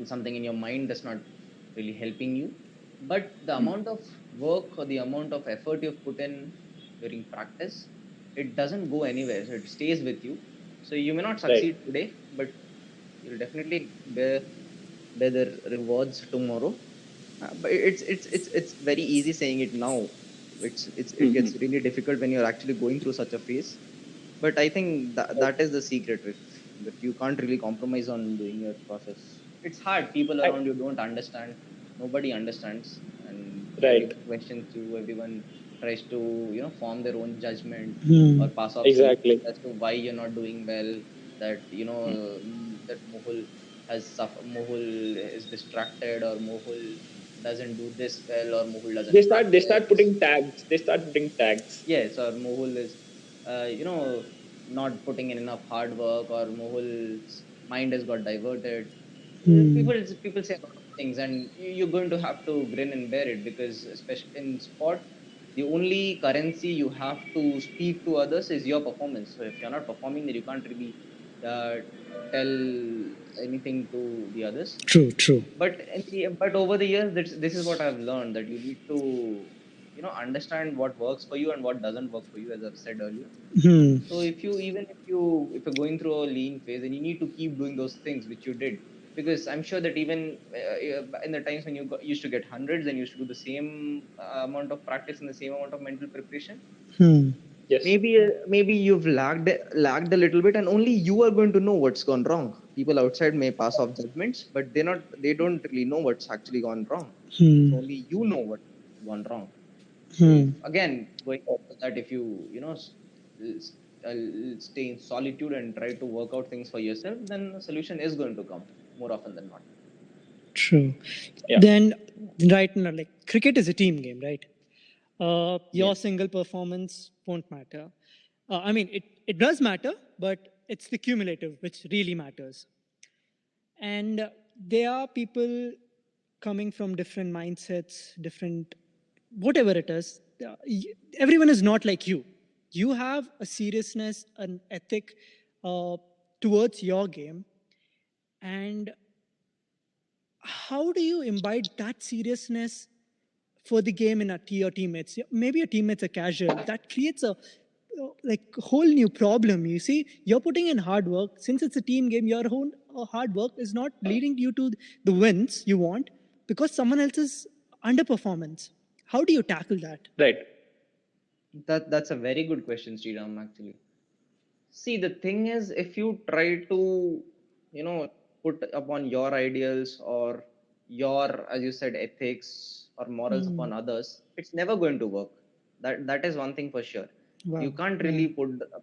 S2: something in your mind that's not really helping you. But the amount of work or the amount of effort you've put in during practice, it doesn't go anywhere, so it stays with you. So you may not
S1: Right.
S2: succeed today, but you'll definitely bear the rewards tomorrow. But it's very easy saying it now. It
S1: Hmm.
S2: gets really difficult when you're actually going through such a phase. But I think that is the secret, if that you can't really compromise on doing your process. It's hard, people
S1: I,
S2: around you don't understand, nobody understands, and
S1: right.
S2: everyone questions you, everyone tries to form their own judgment or
S3: Hmm.
S2: pass off
S1: Exactly.
S2: solutions as to why you're not doing well. That that Mohul is distracted, or Mohul doesn't do this well, or Mohul
S1: They
S2: doesn't
S1: start. They start
S2: practice.
S1: putting tags. They start putting tags.
S2: Yes, or Mohul is, not putting in enough hard work, or Mohul's mind has got diverted.
S3: Hmm.
S2: People say a lot of things, and you're going to have to grin and bear it, because especially in sport, the only currency you have to speak to others is your performance. So if you're not performing, then you can't really uh, tell anything to the others.
S3: True, true.
S2: But over the years, this is what I've learned, that you need to understand what works for you and what doesn't work for you, as I've said earlier.
S3: Hmm.
S2: So if you're going through a lean phase, then you need to keep doing those things which you did, because I'm sure that even in the times when used to get hundreds and used to do the same amount of practice and the same amount of mental preparation,
S3: Hmm.
S1: Yes.
S2: maybe you've lagged a little bit, and only you are going to know what's gone wrong. People outside may pass off judgments, but they don't really know what's actually gone wrong. So
S3: Hmm.
S2: only you know what's gone wrong. So if
S3: Hmm.
S2: again, going back to that, if you stay in solitude and try to work out things for yourself, then the solution is going to come more often than not.
S3: True.
S1: Yeah.
S3: Then, right now, like cricket is a team game, right? Your
S2: Yes.
S3: single performance won't matter. I mean, it does matter, but it's the cumulative which really matters. And there are people coming from different mindsets, different whatever it is. Everyone is not like you. You have a seriousness, an ethic uh, towards your game, and how do you imbibe that seriousness for the game in your teammates? Maybe your teammates are casual. That creates a like whole new problem. You see, you're putting in hard work. Since it's a team game, your own hard work is not leading you to the wins you want because someone else's underperformance. How do you tackle that?
S1: Right.
S2: That's a very good question, Sriram, actually. See, the thing is, if you try to, put upon your ideals or your, as you said, ethics or morals
S3: Hmm.
S2: upon others, it's never going to work. That is one thing for sure. You
S3: Wow.
S2: can't
S3: Hmm.
S2: really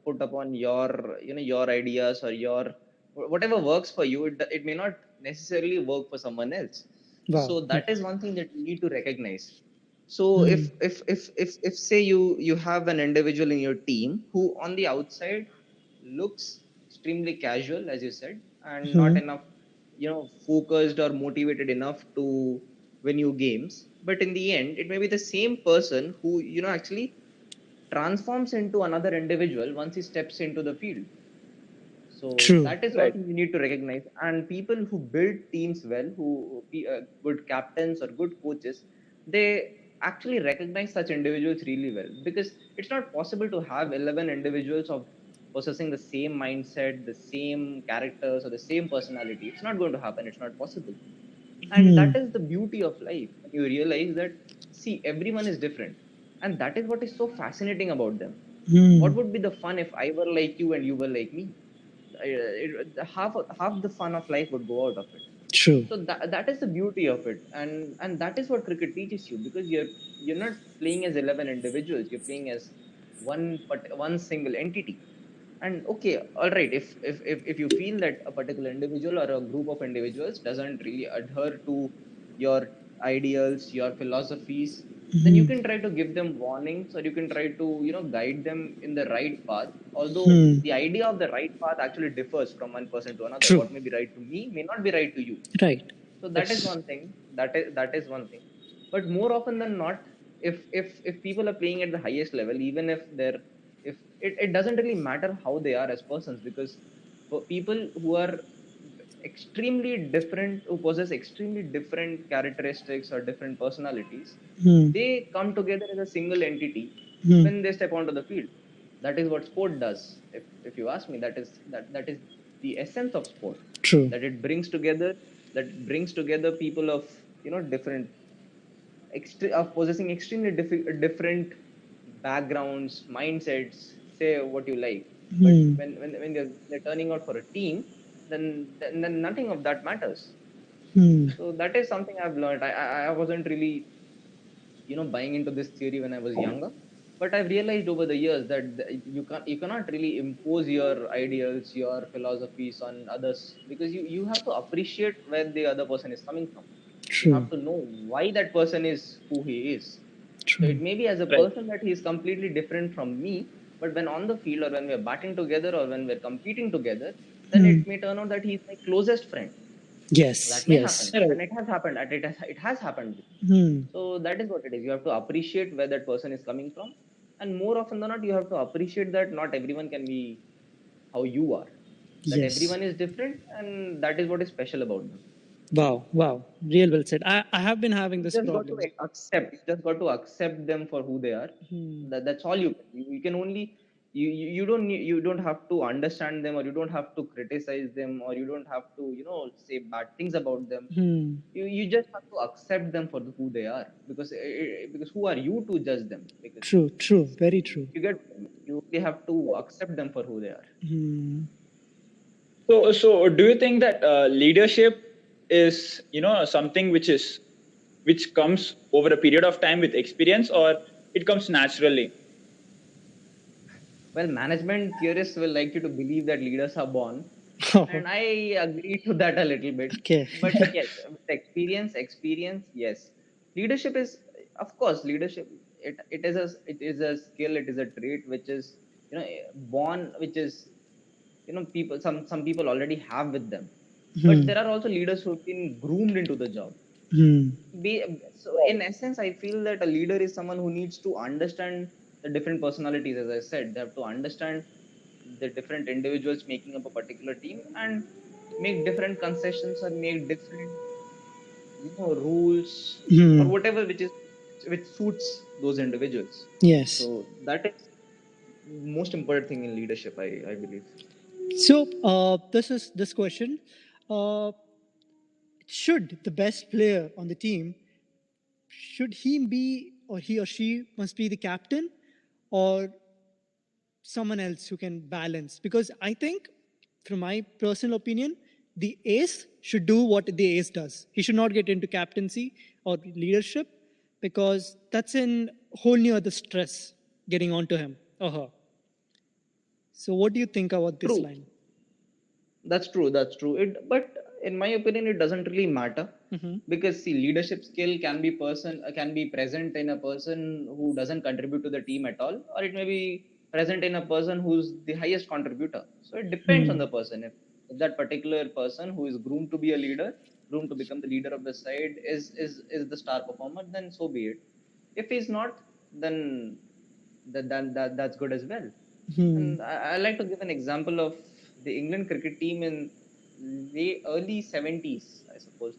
S2: put upon your ideas or your whatever works for you. It may not necessarily work for someone else.
S3: Wow.
S2: So
S3: Hmm.
S2: that is one thing that you need to recognize. So
S3: Hmm.
S2: if say you have an individual in your team who on the outside looks extremely casual, as you said, and not
S3: Hmm.
S2: enough focused or motivated enough to win you games, but in the end it may be the same person who actually transforms into another individual once he steps into the field. So
S3: True.
S2: that is one
S1: Right.
S2: thing you need to recognize. And people who build teams well, who be good captains or good coaches, they actually recognize such individuals really well, because it's not possible to have 11 individuals of possessing the same mindset, the same characters, or the same personality. It's not going to happen. It's not possible. And
S3: Hmm.
S2: that is the beauty of life. When you realize that, see, everyone is different, and that is what is so fascinating about them.
S3: Hmm.
S2: What would be the fun if I were like you and you were like me? Half the fun of life would go out of it.
S3: True.
S2: So that is the beauty of it, and that is what cricket teaches you, because you're not playing as 11 individuals. You're playing as one single entity. And okay, all right, if you feel that a particular individual or a group of individuals doesn't really adhere to your ideals, your philosophies, then you
S3: Hmm.
S2: can try to give them warnings, or you can try to guide them in the right path, although
S3: Hmm.
S2: the idea of the right path actually differs from one person to another.
S3: True.
S2: What may be right to me may not be right to you.
S3: Right.
S2: So that is
S1: Yes.
S2: one thing. That is one thing. But more often than not, if people are playing at the highest level, even if they're if it doesn't really matter how they are as persons, because for people who are extremely different, who possess extremely different characteristics or different personalities,
S3: Hmm.
S2: they come together as a single entity
S3: Hmm.
S2: when they step onto the field. That is what sport does. If you ask me, that is the essence of sport.
S3: True.
S2: That it brings together people of different of possessing extremely different backgrounds, mindsets, say what you like. But
S3: Hmm.
S2: when they're turning out for a team, then nothing of that matters.
S3: Hmm.
S2: So that is something I've learned. I wasn't really buying into this theory when I was younger, but I've realized over the years that you cannot really impose your ideals, your philosophies on others, because you have to appreciate where the other person is coming from. You
S3: True.
S2: have to know why that person is who he is. So
S3: True.
S2: it may be as a
S1: Right.
S2: person that he is completely different from me, but when on the field, or when we're batting together, or when we're competing together, then
S3: Hmm.
S2: it may turn out that he's my closest friend.
S3: Yes.
S2: That may
S3: Yes.
S2: happen,
S1: Right.
S2: and it has happened. It has happened with me.
S3: Hmm.
S2: So that is what it is. You have to appreciate where that person is coming from, and more often than not, you have to appreciate that not everyone can be how you are. That
S3: Yes.
S2: everyone is different, and that is what is special about them.
S3: Wow. Wow. Real well said. I have been having
S2: You
S3: this
S2: just got to
S3: problem.
S2: accept. You just got to accept them for who they are.
S3: Hmm.
S2: That's all you can. You can only you don't have to understand them, or you don't have to criticize them, or you don't have to say bad things about them.
S3: Hmm.
S2: You just have to accept them for who they are, because who are you to judge them? Because
S3: True. True. Very true.
S2: you only have to accept them for who they are.
S3: Hmm.
S1: So do you think that leadership is, something which comes over a period of time with experience, or it comes naturally?
S2: Well, management theorists will like you to believe that leaders are born,
S3: Oh,
S2: and I agree to that a little bit.
S3: okay.
S2: But yes, with experience, yes. Leadership is, of course, leadership. It is a skill. It is a trait which is born, which is people, some people already have with them. But
S3: Hmm.
S2: there are also leaders who've been groomed into the job.
S3: Hmm.
S2: So in essence, I feel that a leader is someone who needs to understand the different personalities. As I said, they have to understand the different individuals making up a particular team, and make different concessions, or make different rules, or
S3: Hmm.
S2: whatever which suits those individuals.
S3: Yes.
S2: So that is most important thing in leadership, I believe.
S3: So this is this question. Uh, should the best player on the team, should he be, or he or she must be the captain, or someone else who can balance? Because I think, from my personal opinion, the ace should do what the ace does. He should not get into captaincy or leadership, because that's in whole new other stress getting onto him or her. So what do you think about this
S2: True.
S3: line?
S2: That's true. But in my opinion, it doesn't really matter,
S3: Mm-hmm.
S2: because see, leadership skill can be present in a person who doesn't contribute to the team at all, or it may be present in a person who's the highest contributor. So it depends on
S3: Hmm.
S2: the person. If that particular person who is groomed to be a leader, groomed to become the leader of the side, is the star performer, then so be it. If he's not, then that's good as well.
S3: Hmm.
S2: And I like to give an example of the England cricket team in the early 70s, I suppose.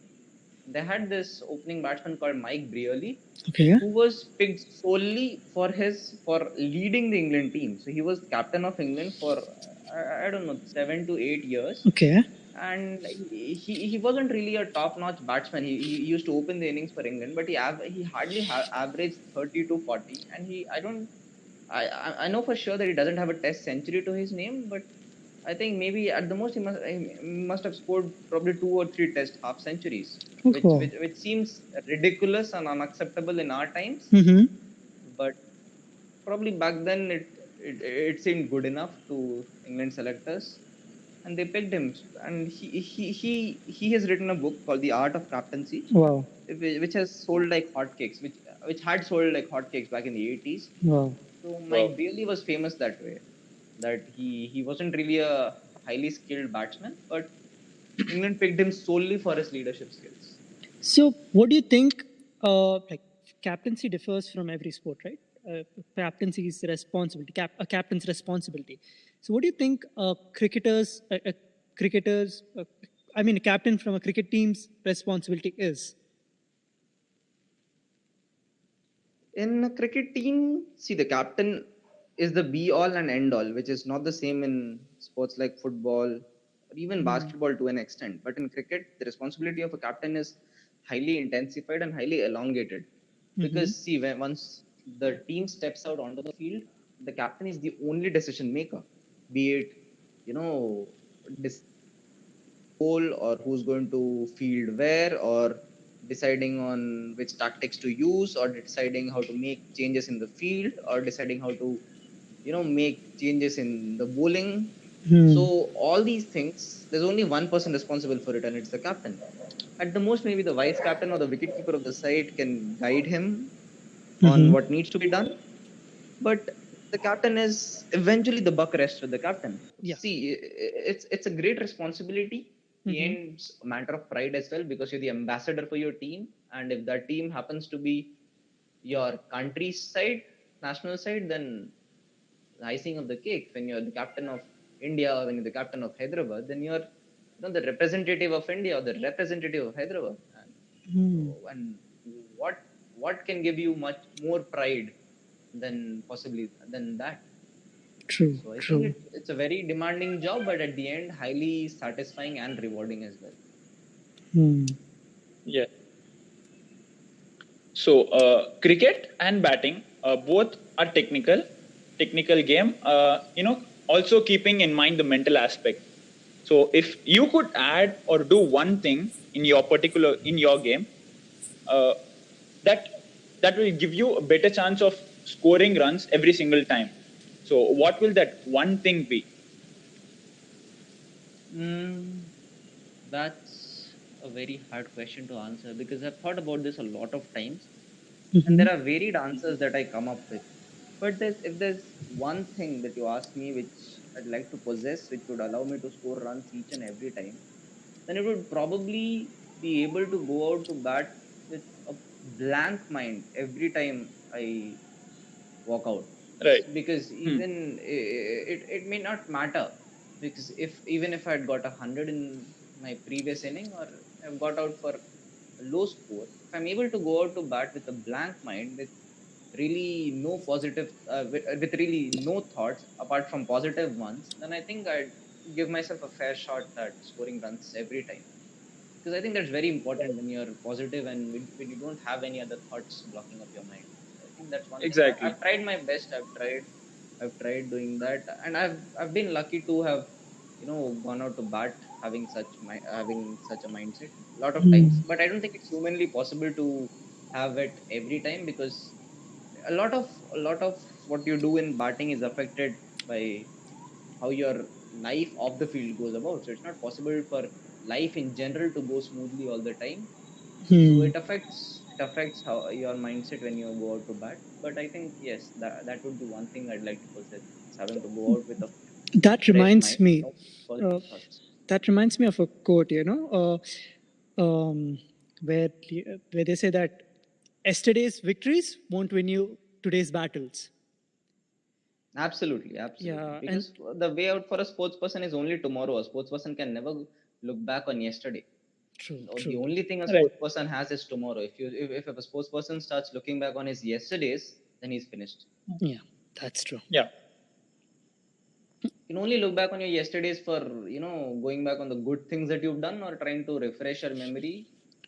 S2: They had this opening batsman called Mike Brearley,
S3: Okay.
S2: who was picked solely for leading the England team. So he was captain of England for I don't know, 7 to 8 years.
S3: Okay.
S2: And he wasn't really a top-notch batsman. He used to open the innings for England, but he hardly averaged 30 to 40. And I know for sure that he doesn't have a test century to his name, but I think maybe at the most he must have scored probably 2 or 3 test half centuries, which
S3: Okay.
S2: which which seems ridiculous and unacceptable in our times.
S3: Mm-hmm.
S2: But probably back then it seemed good enough to England selectors, and they picked him. And he has written a book called The Art of Captaincy,
S3: Wow.
S2: which has sold like hotcakes, which had sold like hotcakes back in the 80s.
S3: Wow.
S2: So
S1: Wow.
S2: Mike Bailey was famous that way, that he wasn't really a highly skilled batsman, but England picked him solely for his leadership skills.
S3: So, what do you think? Like, captaincy differs from every sport, right? Captaincy is responsibility, a captain's responsibility. So, what do you think I mean, a captain from a cricket team's responsibility is?
S2: In a cricket team, see, the captain is the be all and end all, which is not the same in sports like football or even basketball to an extent. But in cricket, the responsibility of a captain is highly intensified and highly elongated. Because, see, once the team steps out onto the field, the captain is the only decision maker, be it, you know, goal or who's going to field where, or deciding on which tactics to use, or deciding how to make changes in the field, or deciding how to make changes in the bowling. So
S3: Hmm.
S2: all these things, there's only one person responsible for it, and it's the captain. At the most, maybe the vice captain or the wicketkeeper of the side can guide him on
S3: Mm-hmm.
S2: what needs to be done, but the captain is eventually, the buck rests with the captain.
S3: Yeah.
S2: See, it's a great responsibility. The
S3: Mm-hmm.
S2: end's a matter of pride as well, because you're the ambassador for your team, and if that team happens to be your country's side, national side, then the icing of the cake. When you're the captain of India, or when you're the captain of Hyderabad, then you're the representative of India, or the representative of Hyderabad. And
S3: Hmm.
S2: and what can give you much more pride than possibly than that?
S3: True.
S2: So I think
S3: True.
S2: it's a very demanding job, but at the end, highly satisfying and rewarding as well.
S3: Hmm.
S1: Yeah. So, cricket and batting both are technical game. Also keeping in mind the mental aspect. So, if you could add or do one thing in your game, uh, that that will give you a better chance of scoring runs every single time. So, what will that one thing be?
S2: Mm, that's a very hard question to answer, because I've thought about this a lot of times, and
S3: Mm-hmm.
S2: there are varied answers that I come up with. But if there's one thing that you ask me which I'd like to possess, which would allow me to score runs each and every time, then it would probably be able to go out to bat with a blank mind every time I walk out.
S1: Right.
S2: Because
S1: Hmm.
S2: even it may not matter, because if even if I had got 100 in my previous inning, or I've got out for a low score, if I'm able to go out to bat with a blank mind, with really no positive with really no thoughts apart from positive ones, then I think I'd give myself a fair shot at scoring runs every time. Because I think that's very important when you're positive, and when you don't have any other thoughts blocking up your mind. So I think that's one thing.
S1: Exactly.
S2: I've tried my best. I've tried doing that, and I've been lucky to have gone out to bat having such a mindset a lot of times.
S3: Hmm.
S2: But I don't think it's humanly possible to have it every time, because a lot of what you do in batting is affected by how your life off the field goes about. So it's not possible for life in general to go smoothly all the time. So
S3: Hmm.
S2: it affects how your mindset when you go out to bat. But I think yes, that would be one thing I'd like to possess. It's having to go out with a
S3: That
S2: fresh
S3: reminds
S2: mind,
S3: me.
S2: no
S3: Uh,
S2: positive thoughts.
S3: that reminds me of a quote, where where they say that yesterday's victories won't win you today's battles.
S2: Absolutely, absolutely.
S3: Yeah, and
S2: Because the way out for a sports person is only tomorrow. A sports person can never look back on yesterday.
S3: true,
S2: No, the
S3: true.
S2: only thing a
S1: Right.
S2: sports person has is tomorrow. If a sports person starts looking back on his yesterdays, then he's finished.
S3: Yeah, that's true.
S1: Yeah.
S2: You can only look back on your yesterdays for going back on the good things that you've done, or trying to refresh your memory.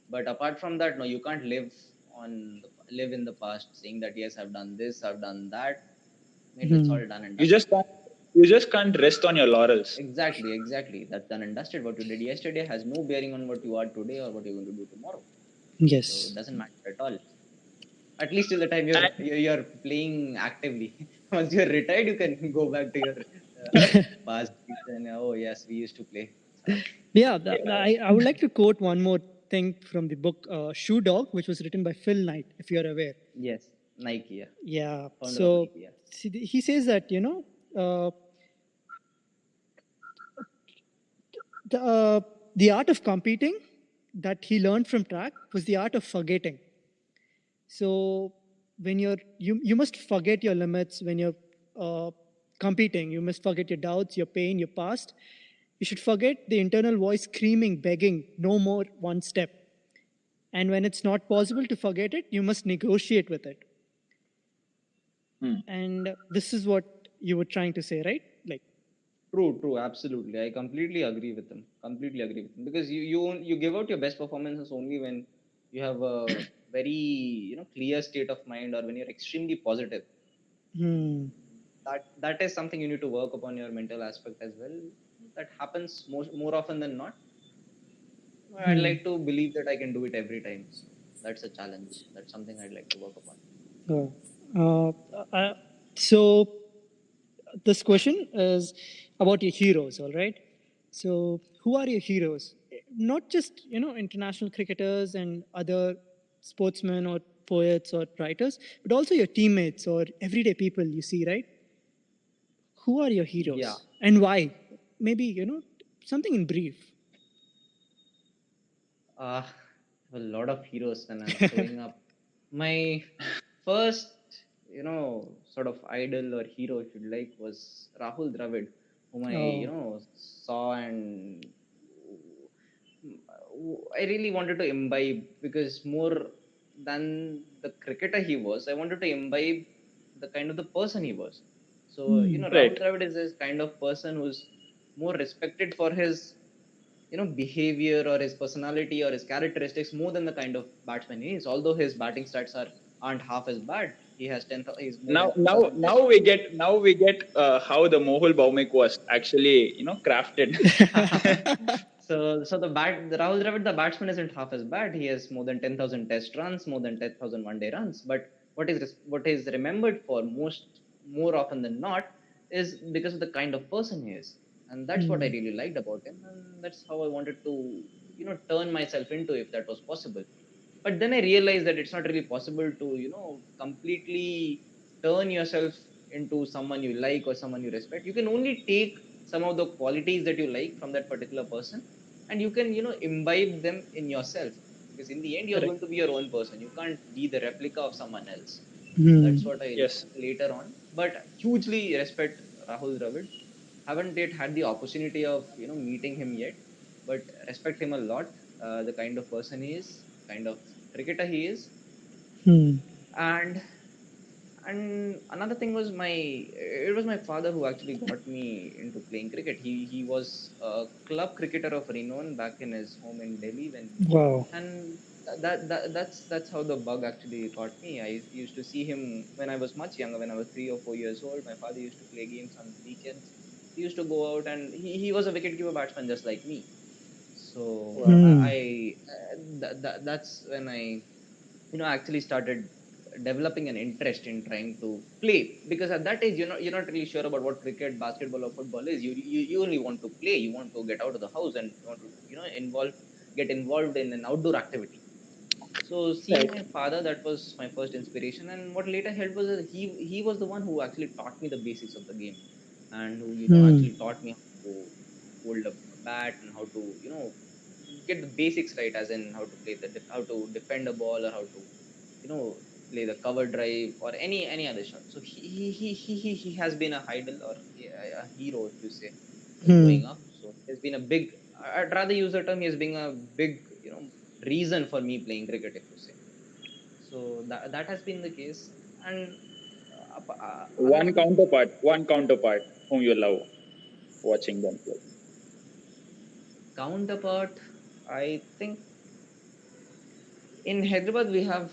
S2: But apart from that, no, you can't live in the past, saying that yes, I've done this, I've done that. Maybe it's
S3: Hmm.
S2: all done and
S1: You
S2: dusted.
S1: just can't. You just can't rest on your laurels.
S2: Exactly. That's done and dusted. What you did yesterday has no bearing on what you are today or what you're going to do tomorrow. So it
S3: Yes.
S2: doesn't matter at all. At least till the time you're
S1: And
S2: you're playing actively. Once you're retired, you can go back to your past days and oh yes, we used to play. So,
S3: Yeah,
S1: Yeah.
S3: I would like to quote one more thing from the book Shoe Dog, which was written by Phil Knight, if you're aware.
S2: yes, Nike, yeah,
S3: Yeah.
S2: founder of
S3: So
S2: Nike, yeah.
S3: he says that, uh, the art of competing that he learned from track was the art of forgetting. So when you must forget your limits when you're uh, competing. You must forget your doubts, your pain, your past. You should forget the internal voice screaming, begging, no more one step. And when it's not possible to forget it, you must negotiate with it.
S1: Hmm.
S3: And this is what you were trying to say, right? Like,
S2: True, absolutely. I completely agree with them. Completely agree with them because you give out your best performances only when you have a very clear state of mind or when you're extremely positive.
S3: hmm,
S2: That is something you need to work upon your mental aspect as well. That happens more often than not. I'd
S3: hmm.
S2: like to believe that I can do it every time. So that's a challenge. That's something I'd like to work upon.
S3: Uh, uh, uh, so this question is about your heroes, all right? So who are your heroes? Not just international cricketers and other sportsmen or poets or writers, but also your teammates or everyday people you see, right? Who are your
S2: Yeah.
S3: heroes and why? Maybe something in brief.
S2: Uh, a lot of heroes when I was growing up. My first, sort of idol or hero, if you like, was Rahul Dravid, whom I,
S3: Oh,
S2: saw and I really wanted to imbibe because more than the cricketer he was, I wanted to imbibe the kind of the person he was. So,
S3: hmm.
S2: Rahul
S1: Right.
S2: Dravid is this kind of person who's more respected for his behavior or his personality or his characteristics more than the kind of batsman he is. Although his batting stats aren't half as bad, he has he's more than
S1: Now, now,
S2: 10,000 test.
S1: now we get how the Mohul Baumik was actually, crafted.
S2: So the Rahul Dravid, the batsman isn't half as bad. He has more than 10,000 test runs, more than 10,000 one-day runs. But what is remembered for more often than not is because of the kind of person he is, and that's what I
S3: Hmm.
S2: really liked about him, and that's how I wanted to turn myself into if that was possible. But then I realized that it's not really possible to completely turn yourself into someone you like or someone you respect. You can only take some of the qualities that you like from that particular person, and you can imbibe them in yourself, because in the end you're
S3: Correct.
S2: going to be your own person. You can't be the replica of someone else. That's
S3: Hmm.
S2: what I
S1: Yes.
S2: learned later on. But hugely respect Rahul Dravid. Haven't yet had the opportunity of meeting him yet, but respect him a lot. The kind of person he is, kind of cricketer he is.
S3: Hmm.
S2: And and another thing was it was my father who actually got me into playing cricket. He was a club cricketer of renown back in his home in Delhi when
S3: Wow.
S2: and that's how the bug actually got me. I used to see him when I was much younger, when I was 3 or 4 years old. My father used to play games on weekends. He used to go out and he was a wicketkeeper batsman just like me. So
S1: Wow.
S3: Hmm.
S2: that's when I actually started developing an interest in trying to play, because at that age you're not really sure about what cricket, basketball or football is. You only want to play. You want to get out of the house and you want to get involved in an outdoor activity. So seeing
S1: Right.
S2: my father, that was my first inspiration, and what later helped was that he was the one who actually taught me the basics of the game, and who
S3: Hmm.
S2: actually taught me how to hold a bat and how to get the basics right, as in how to how to defend a ball, or how to you know play the cover drive or any other shot. So he has been a idol or a hero, if you say,
S3: Hmm.
S2: growing up. So he's been a big, I'd rather use the term, he has been a big reason for me playing cricket, if you say. So that has been the case. And
S1: One
S2: another
S1: counterpart whom you love watching them play.
S2: counterpart, I think in Hyderabad we have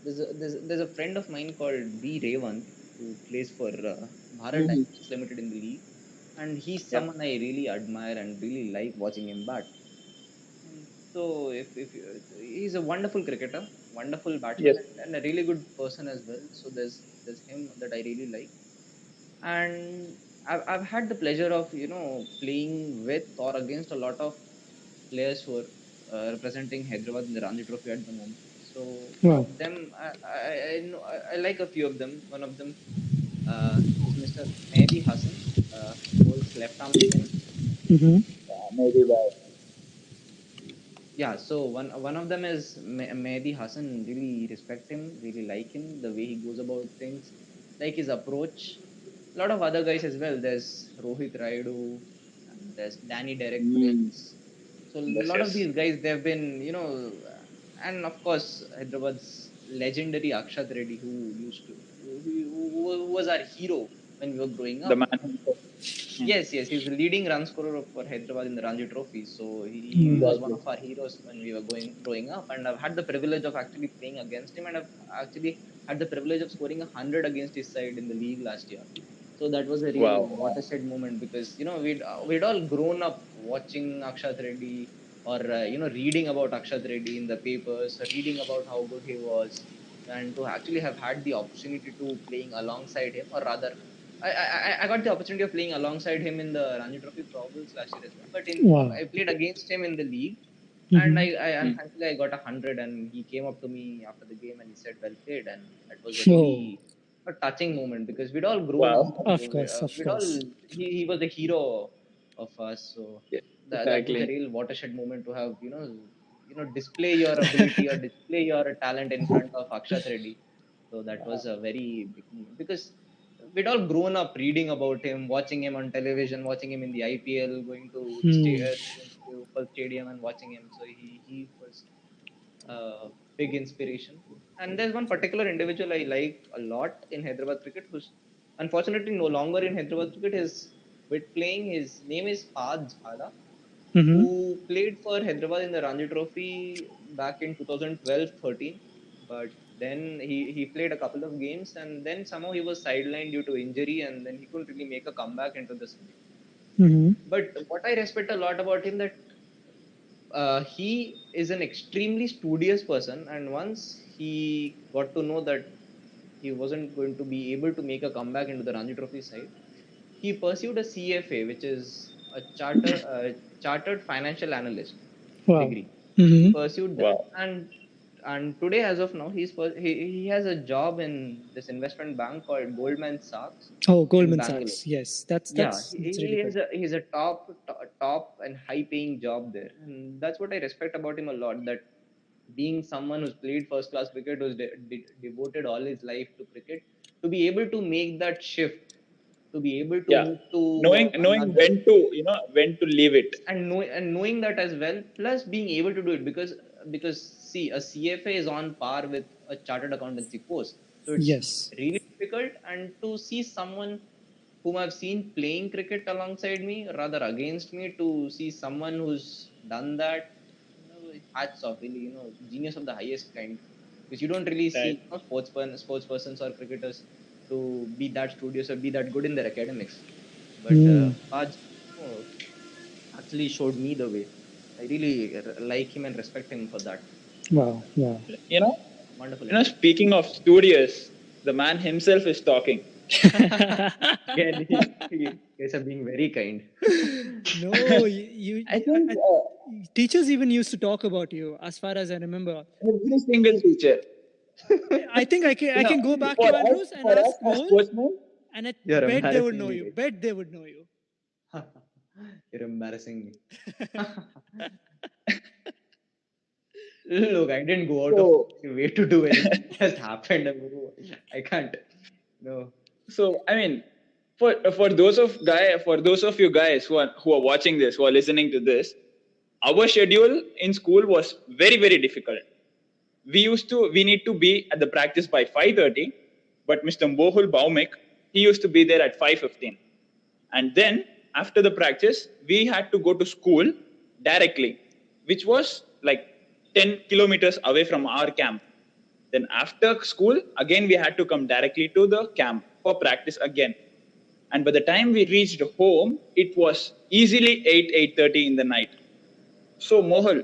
S2: there's a friend of mine called B Revant, who plays for Bharat
S1: Hmm.
S2: Dynamics Limited in the league, and he's
S1: Yeah.
S2: someone I really admire and really like watching him bat. So he's a wonderful cricketer, wonderful batsman,
S1: Yes.
S2: and a really good person as well. So there's him that I really like, and I've had the pleasure of playing with or against a lot of players who are representing Hyderabad in the Ranji Trophy at the moment. So one
S3: Wow.
S2: of them, I like a few of them. One of them is Mr. Mehdi Hassan, who holds left arm spin.
S3: Mm-hmm.
S1: Maybe by.
S2: Yeah, so one of them is Mehdi Hassan. Really respect him, really like him, the way he goes about things, like his approach. A lot of other guys as well. There's Rohit Raidu, and there's Danny Derek
S1: Mm,
S2: Prince. So a
S1: yes,
S2: lot of
S1: yes.
S2: these guys, they've been, and of course Hyderabad's legendary Akshat Reddy, who was our hero when we were growing
S1: The
S2: up.
S1: man himself. Hmm.
S2: Yes, he's the leading run scorer for Hyderabad in the Ranji Trophy. So he
S3: Mm.
S2: was one
S1: Exactly.
S2: of our heroes when we were growing up, and I've had the privilege of actually playing against him, and I've actually had the privilege of scoring 100 against his side in the league last year. So that was a real
S1: Wow.
S2: watershed moment because we'd all grown up watching Akshat Reddy or reading about Akshat Reddy in the papers, reading about how good he was, and to actually have had the opportunity to playing alongside him, or rather I got the opportunity of playing alongside him in the Ranji Trophy Pro Bowls last year as well. But
S3: Wow.
S2: I played against him in the league, and
S3: Mm-hmm.
S1: Hmm.
S2: thankfully I got 100. And he came up to me after the game and he said, "Well played." And that was a
S3: Oh,
S2: really a touching moment because we'd all grown up.
S1: Wow.
S3: of course, of
S2: We'd all
S3: course.
S2: he was a hero of us. So
S1: Yes,
S2: that was a
S1: exactly.
S2: real watershed moment to have display your ability or display your talent in front of Akshat Reddy. So that was a very big moment because we'd all grown up reading about him, watching him on television, watching him in the IPL, going to the
S3: Hmm.
S2: going to the Uppal Stadium and watching him. So he was a big inspiration. And there's one particular individual I like a lot in Hyderabad cricket who's unfortunately no longer in Hyderabad cricket. Is quit playing. His name is Fahd Jhala,
S3: Mm-hmm.
S2: who played for Hyderabad in the Ranji Trophy back in 2012-13. But then he played a couple of games and then somehow he was sidelined due to injury and then he couldn't really make a comeback into the side.
S3: Mm-hmm.
S2: But what I respect a lot about him that he is an extremely studious person, and once he got to know that he wasn't going to be able to make a comeback into the Ranji Trophy side, he pursued a CFA, which is a chartered financial analyst
S3: Wow.
S2: degree. He
S3: Mm-hmm.
S2: pursued that,
S1: Wow.
S2: and today, as of now, he has a job in this investment bank called Goldman Sachs
S3: Oh,
S2: in
S3: Goldman
S2: Bangalore.
S3: Sachs. Yes, that's
S2: Yeah,
S3: that's that's really good.
S2: he's a top and high paying job there, and that's what I respect about him a lot. That being someone who's played first class cricket, who's devoted all his life to cricket, to be able to make that shift, to be able to
S1: Yeah.
S2: move to
S1: Knowing
S2: another,
S1: when to leave it.
S2: and knowing that as well, plus being able to do it because see, a CFA is on par with a chartered accountancy course, so it's
S3: Yes.
S2: really difficult. And to see someone whom I've seen playing cricket alongside me, rather against me, to see someone who's done that, hats off, really, genius of the highest kind. Because you don't really see
S1: Right.
S2: sports persons or cricketers to be that studious or be that good in their academics. But
S3: Hmm.
S2: Faj actually showed me the way. I really like him and respect him for that.
S3: Wow. Wow.
S1: You know,
S2: Wonderful individual.
S1: Speaking of studious, the man himself is talking.
S2: Again, you guys are being very kind.
S3: No, you,
S1: I think
S3: teachers even used to talk about you, as far as I remember.
S1: every single teacher,
S3: I think I can go back
S1: for
S3: to
S1: us,
S3: Andrews and
S1: for us
S3: ask
S1: as
S3: Mohul,
S1: sportsmen,
S3: and I
S2: You're
S3: bet they would
S2: embarrassing
S3: know
S2: me,
S3: you.
S2: guys.
S3: Bet they would know you.
S2: You're embarrassing me. Look, I didn't go out of
S1: so
S2: my way to do anything. It just happened. I can't. No.
S1: so I mean, for those of you guys who are watching this, who are listening to this, our schedule in school was very very difficult. We need to be at the practice by 5:30, but Mr. Mohul Baumik, he used to be there at 5:15. And then after the practice, we had to go to school directly, which was like 10 kilometers away from our camp. Then after school, again we had to come directly to the camp for practice again. And by the time we reached home, it was easily 8:30 in the night. So Mohul,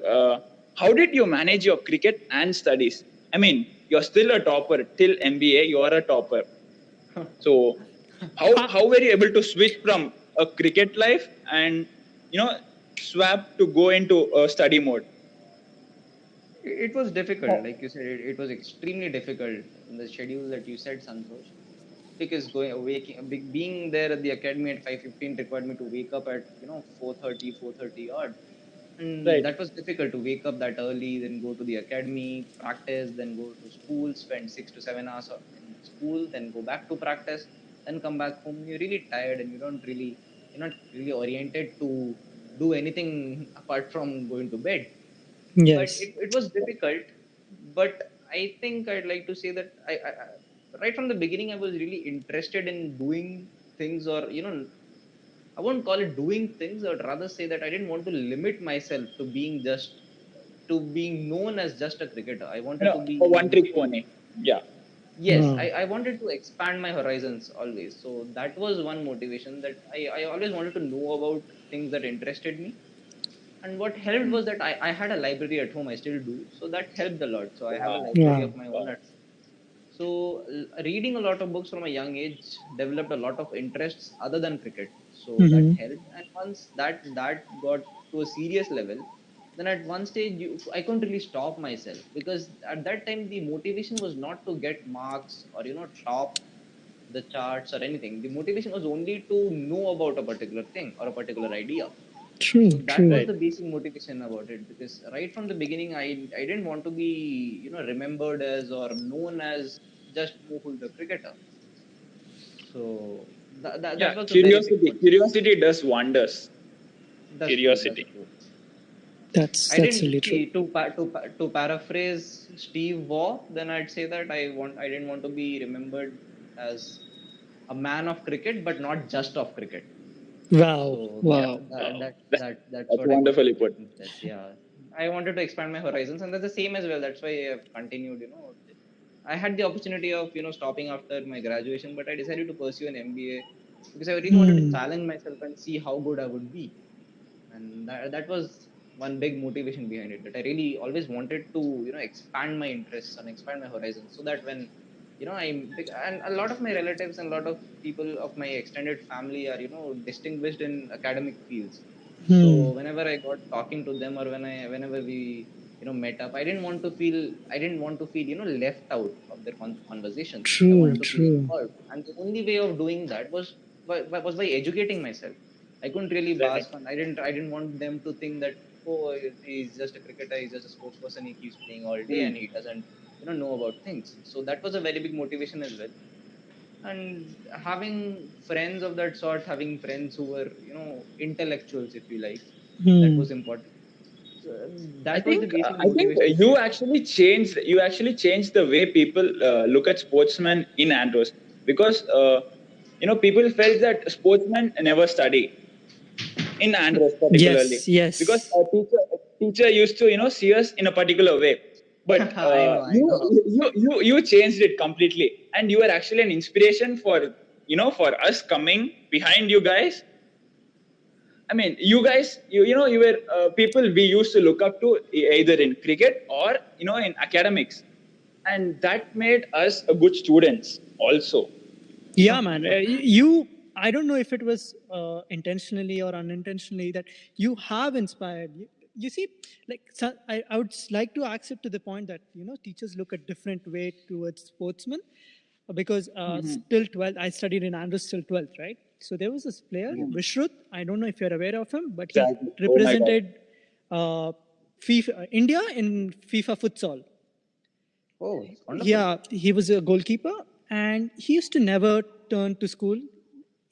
S1: how did you manage your cricket and studies? I mean, you're still a topper till MBA. You're a topper. So, how were you able to switch from a cricket life and swap to go into a study mode?
S2: It was difficult, like you said. It was extremely difficult in the schedule that you said, Santosh. Because being there at the academy at 5:15 required me to wake up at 4:30 odd, and
S1: Right.
S2: that was difficult to wake up that early, then go to the academy, practice, then go to school, spend 6 to 7 hours in school, then go back to practice, then come back home. You're really tired, and you're not really oriented to do anything apart from going to bed. But
S3: Yes.
S2: it was difficult. But I think I'd like to say that right from the beginning I was really interested in doing things, or I won't call it doing things. I would rather say that I didn't want to limit myself to being known as just a cricketer. I wanted to be
S1: A one trick pony. Yeah.
S2: Yes,
S3: Wow.
S2: I wanted to expand my horizons always. So that was one motivation, that I always wanted to know about things that interested me. And what helped was that I had a library at home. I still do. So that helped a lot. So I have a
S1: Wow.
S2: library
S3: Wow.
S2: of my own at home. So reading a lot of books from a young age developed a lot of interests other than cricket. So that
S3: Hmm.
S2: helped. And once that got to a serious level, then at one stage I couldn't really stop myself, because at that time the motivation was not to get marks or top the charts or anything. The motivation was only to know about a particular thing or a particular idea. So
S3: True.
S2: that was
S3: True.
S1: Right.
S2: the basic motivation about it, because right from the beginning I didn't want to be remembered as or known as just Mohul the cricketer. So that
S1: Yeah.
S2: was a very big
S1: Curiosity.
S2: motivation.
S1: Curiosity does wonders.
S2: That's true. That's
S1: Curiosity.
S2: true.
S3: That's
S2: I
S3: that's
S2: didn't
S3: really true.
S2: see to paraphrase Steve Waugh. Then I'd say that I didn't want to be remembered as a man of cricket, but not just of cricket.
S3: Wow.
S2: So
S1: Yeah.
S3: Wow.
S2: that's
S1: That's
S2: what I wanted
S1: wonderfully
S2: to
S1: put.
S2: achieve. That, yeah, I wanted to expand my horizons, and that's the same as well. That's why I've continued. I had the opportunity of stopping after my graduation, but I decided to pursue an MBA because I really wanted to
S3: Hmm.
S2: challenge myself and see how good I would be, and that was one big motivation behind it. That I really always wanted to expand my interests and expand my horizons, so that when and a lot of my relatives and a lot of people of my extended family are distinguished in academic fields. So
S3: Hmm.
S2: whenever I got talking to them, or whenever we met up, I didn't want to feel left out of their conversations. I
S3: True.
S2: wanted to feel
S3: True.
S2: involved, and the only way of doing that was by educating myself. I couldn't really
S1: Right.
S2: bask on. I didn't want them to think that, oh, he's just a cricketer, he's just a spokesperson, he keeps playing all day and he doesn't know about things. So that was a very big motivation as well. And having friends of that sort, having friends who were intellectuals, if you like, that
S3: Hmm.
S2: was important. So that was the basic
S1: I think
S2: motivation behind it.
S1: you actually changed the way people look at sportsmen in Andros, because people felt that sportsmen never study in Andros particularly,
S3: Yes.
S1: because
S3: Yes.
S1: a teacher used to see us in a particular way. But
S2: I know.
S1: you changed it completely, and you were actually an inspiration for for us coming behind you guys. I mean, you guys, you were people we used to look up to, either in cricket or in academics, and that made us a good students also.
S3: Yeah, man. You. I don't know if it was intentionally or unintentionally that you have inspired. You see, like so I would like to accept to the point that teachers look a different way towards sportsmen, because still 12th I studied in Andrews till 12th, right? So there was this player Vishrut. I don't know if you're aware of him, but he
S1: Exactly. Oh my God.
S3: represented uh, FIFA, India in FIFA futsal.
S2: Oh, it's wonderful.
S3: Yeah, he was a goalkeeper, and he used to never turn to school.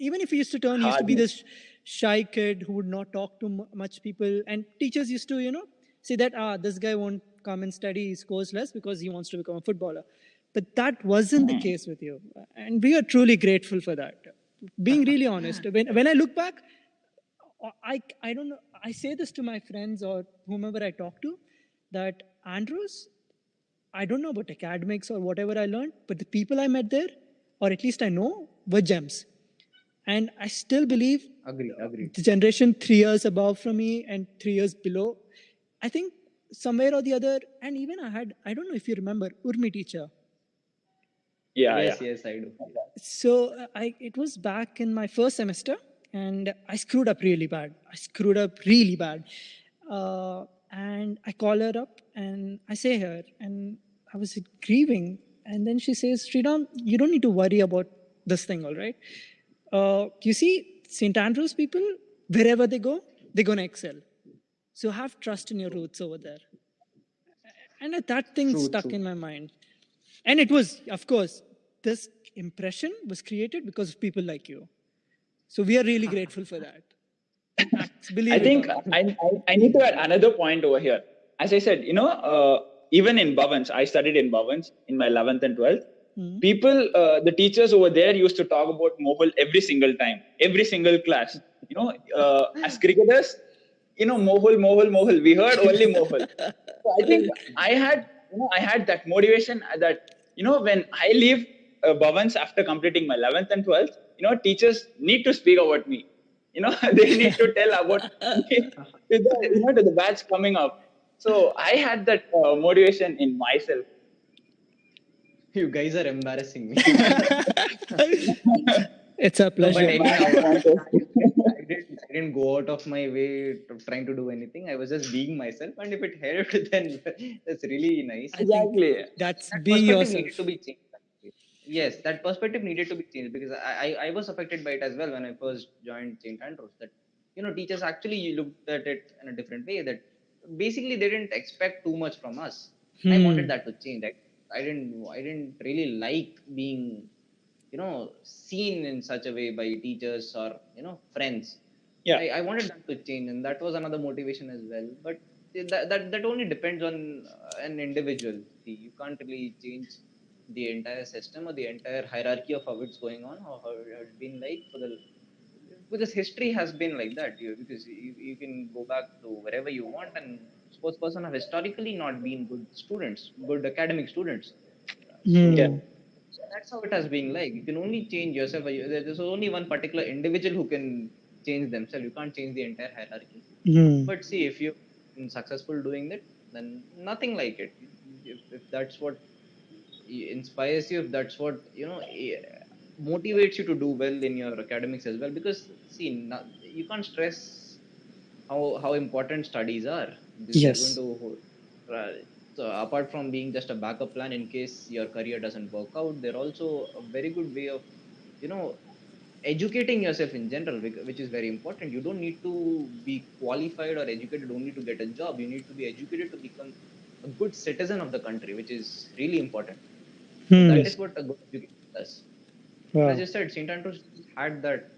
S3: Even if he used to turn, he used to be
S1: Hardness.
S3: this shy kid who would not talk to much people. And teachers used to, say that this guy won't come and study, he scores less because he wants to become a footballer. But that wasn't the case with you, and we are truly grateful for that. Being really honest, when I look back, I don't know. I say this to my friends or whomever I talk to, that Andrews, I don't know about academics or whatever I learned, but the people I met there, or at least I know, were gems. And I still believe
S2: Agreed.
S3: the generation 3 years above from me and 3 years below, I think somewhere or the other, and even I don't know if you remember, Urmi teacher.
S1: Yeah,
S2: Yes,
S1: yeah.
S2: yes, I do.
S3: So it was back in my first semester, and I screwed up really bad. And I call her up and I say her, and I was grieving. And then she says, Sriram, you don't need to worry about this thing, all right? You see, St. Andrews people, wherever they go, they're going to excel. So have trust in your roots over there. And that thing
S2: True,
S3: stuck
S2: true.
S3: in my mind. And it was, of course, this impression was created because of people like you. So we are really grateful for that.
S1: I
S3: Believe it or
S1: think
S3: not.
S1: I need to add another point over here. As I said, even in Bhavans, I studied in Bhavans in my 11th and 12th. People, the teachers over there used to talk about Mohul every single time, every single class. As cricketers, Mohul. We heard only Mohul. So I think I had that motivation that, when I leave Bhavans after completing my 11th and 12th, teachers need to speak about me. They need to tell about me to the batch coming up. So I had that motivation in myself.
S2: You guys are embarrassing me.
S3: It's a
S2: No, but
S3: pleasure.
S2: anyhow, I didn't go out of my way to trying to do anything. I was just being myself, and if it helped, then that's really nice.
S3: I think
S1: Exactly.
S3: that's
S2: That
S3: being
S2: perspective
S3: yourself.
S2: needed to be changed. Actually. Yes, that perspective needed to be changed because I was affected by it as well when I first joined St. Andrews. That teachers actually looked at it in a different way. That basically they didn't expect too much from us. I wanted that to change. I didn't really like being seen in such a way by teachers or friends.
S1: Yeah.
S2: I wanted that to change, and that was another motivation as well. But that only depends on an individual. See, you can't really change the entire system or the entire hierarchy of how it's going on or how it's been like because history has been like that. Because you can go back to wherever you want, and sports person have historically not been good students, good academic students.
S1: Yeah.
S2: So that's how it has been like. You can only change yourself. There's only one particular individual who can change themselves. You can't change the entire hierarchy. But see, if you've been successful doing that, then nothing like it. If that's what inspires you, if that's what motivates you to do well in your academics as well, because see, you can't stress how important studies are. They're going
S3: Yes.
S2: to so apart from being just a backup plan in case your career doesn't work out, they're also a very good way of you know educating yourself in general, which is very important. You don't need to be qualified or educated only to get a job. You need to be educated to become a good citizen of the country, which is really important. So that
S1: Yes.
S2: is what a good education does. And as
S3: Wow.
S2: you said, St. Andrews had that,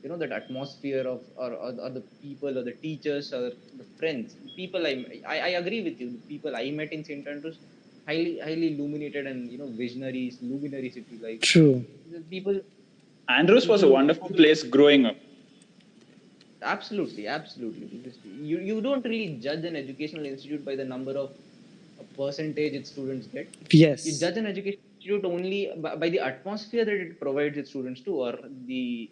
S2: that atmosphere of or the people or the teachers or the friends, people. I agree with you. The people I met in St. Andrews, highly illuminated and visionaries, luminaries, if you like.
S3: True.
S2: The
S1: Andrews was
S2: people
S1: a
S2: who
S1: wonderful place growing up.
S2: absolutely, because you don't really judge an educational institute by the number of percentage its students get. You
S3: Yes.
S2: judge an education institute only by the atmosphere that it provides its students to, or the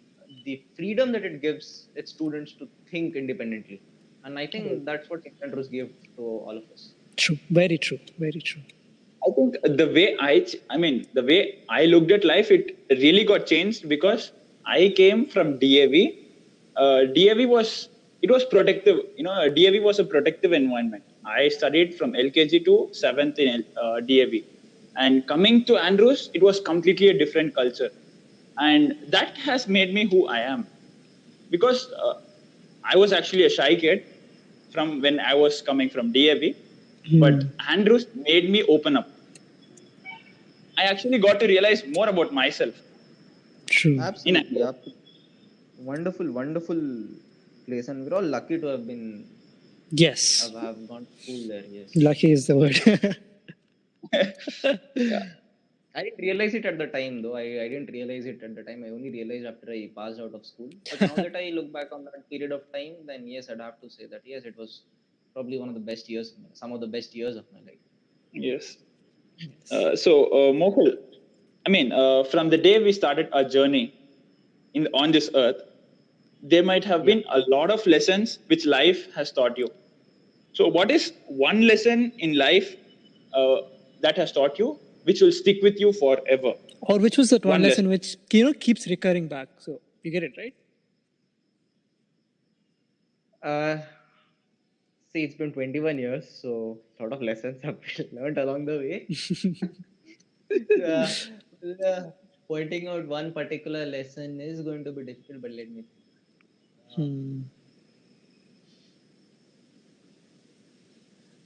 S2: freedom that it gives its students to think independently. And I think that's what St. Andrews gave to all of us.
S3: True. Very true. Very true.
S1: I think the way I looked at life, it really got changed because I came from DAV. DAV was protective. DAV was a protective environment. I studied from LKG to 7th in DAV, and coming to Andrews, it was completely a different culture, and that has made me who I am. Because I was actually a shy kid from when I was coming from DAV, but Andrews made me open up. I actually got to realize more about myself
S3: True.
S1: in
S2: Absolutely, absolutely. Wonderful place, and we're all lucky to
S3: Yes.
S2: have gone to school there. Yes.
S3: Lucky is the word.
S1: yeah.
S2: I didn't realize it at the time, though. I didn't realize it at the time. I only realized after I passed out of school. But now that I look back on that period of time, then yes, I'd have to say that yes, it was probably one of the best years, some of the best years of my life.
S1: Yes. Mokul, from the day we started our journey on this earth, there might have been a lot of lessons which life has taught you. So, what is one lesson in life that has taught you, which will stick with you forever?
S3: Or which was that one
S1: One
S3: lesson
S1: lesson.
S3: which keeps recurring back? So you get it right.
S2: Uh, See, it's been 21 years, so a lot of lessons have been learned along the way. uh, well, Pointing out one particular lesson is going to be difficult, but let me think.
S3: Hmm.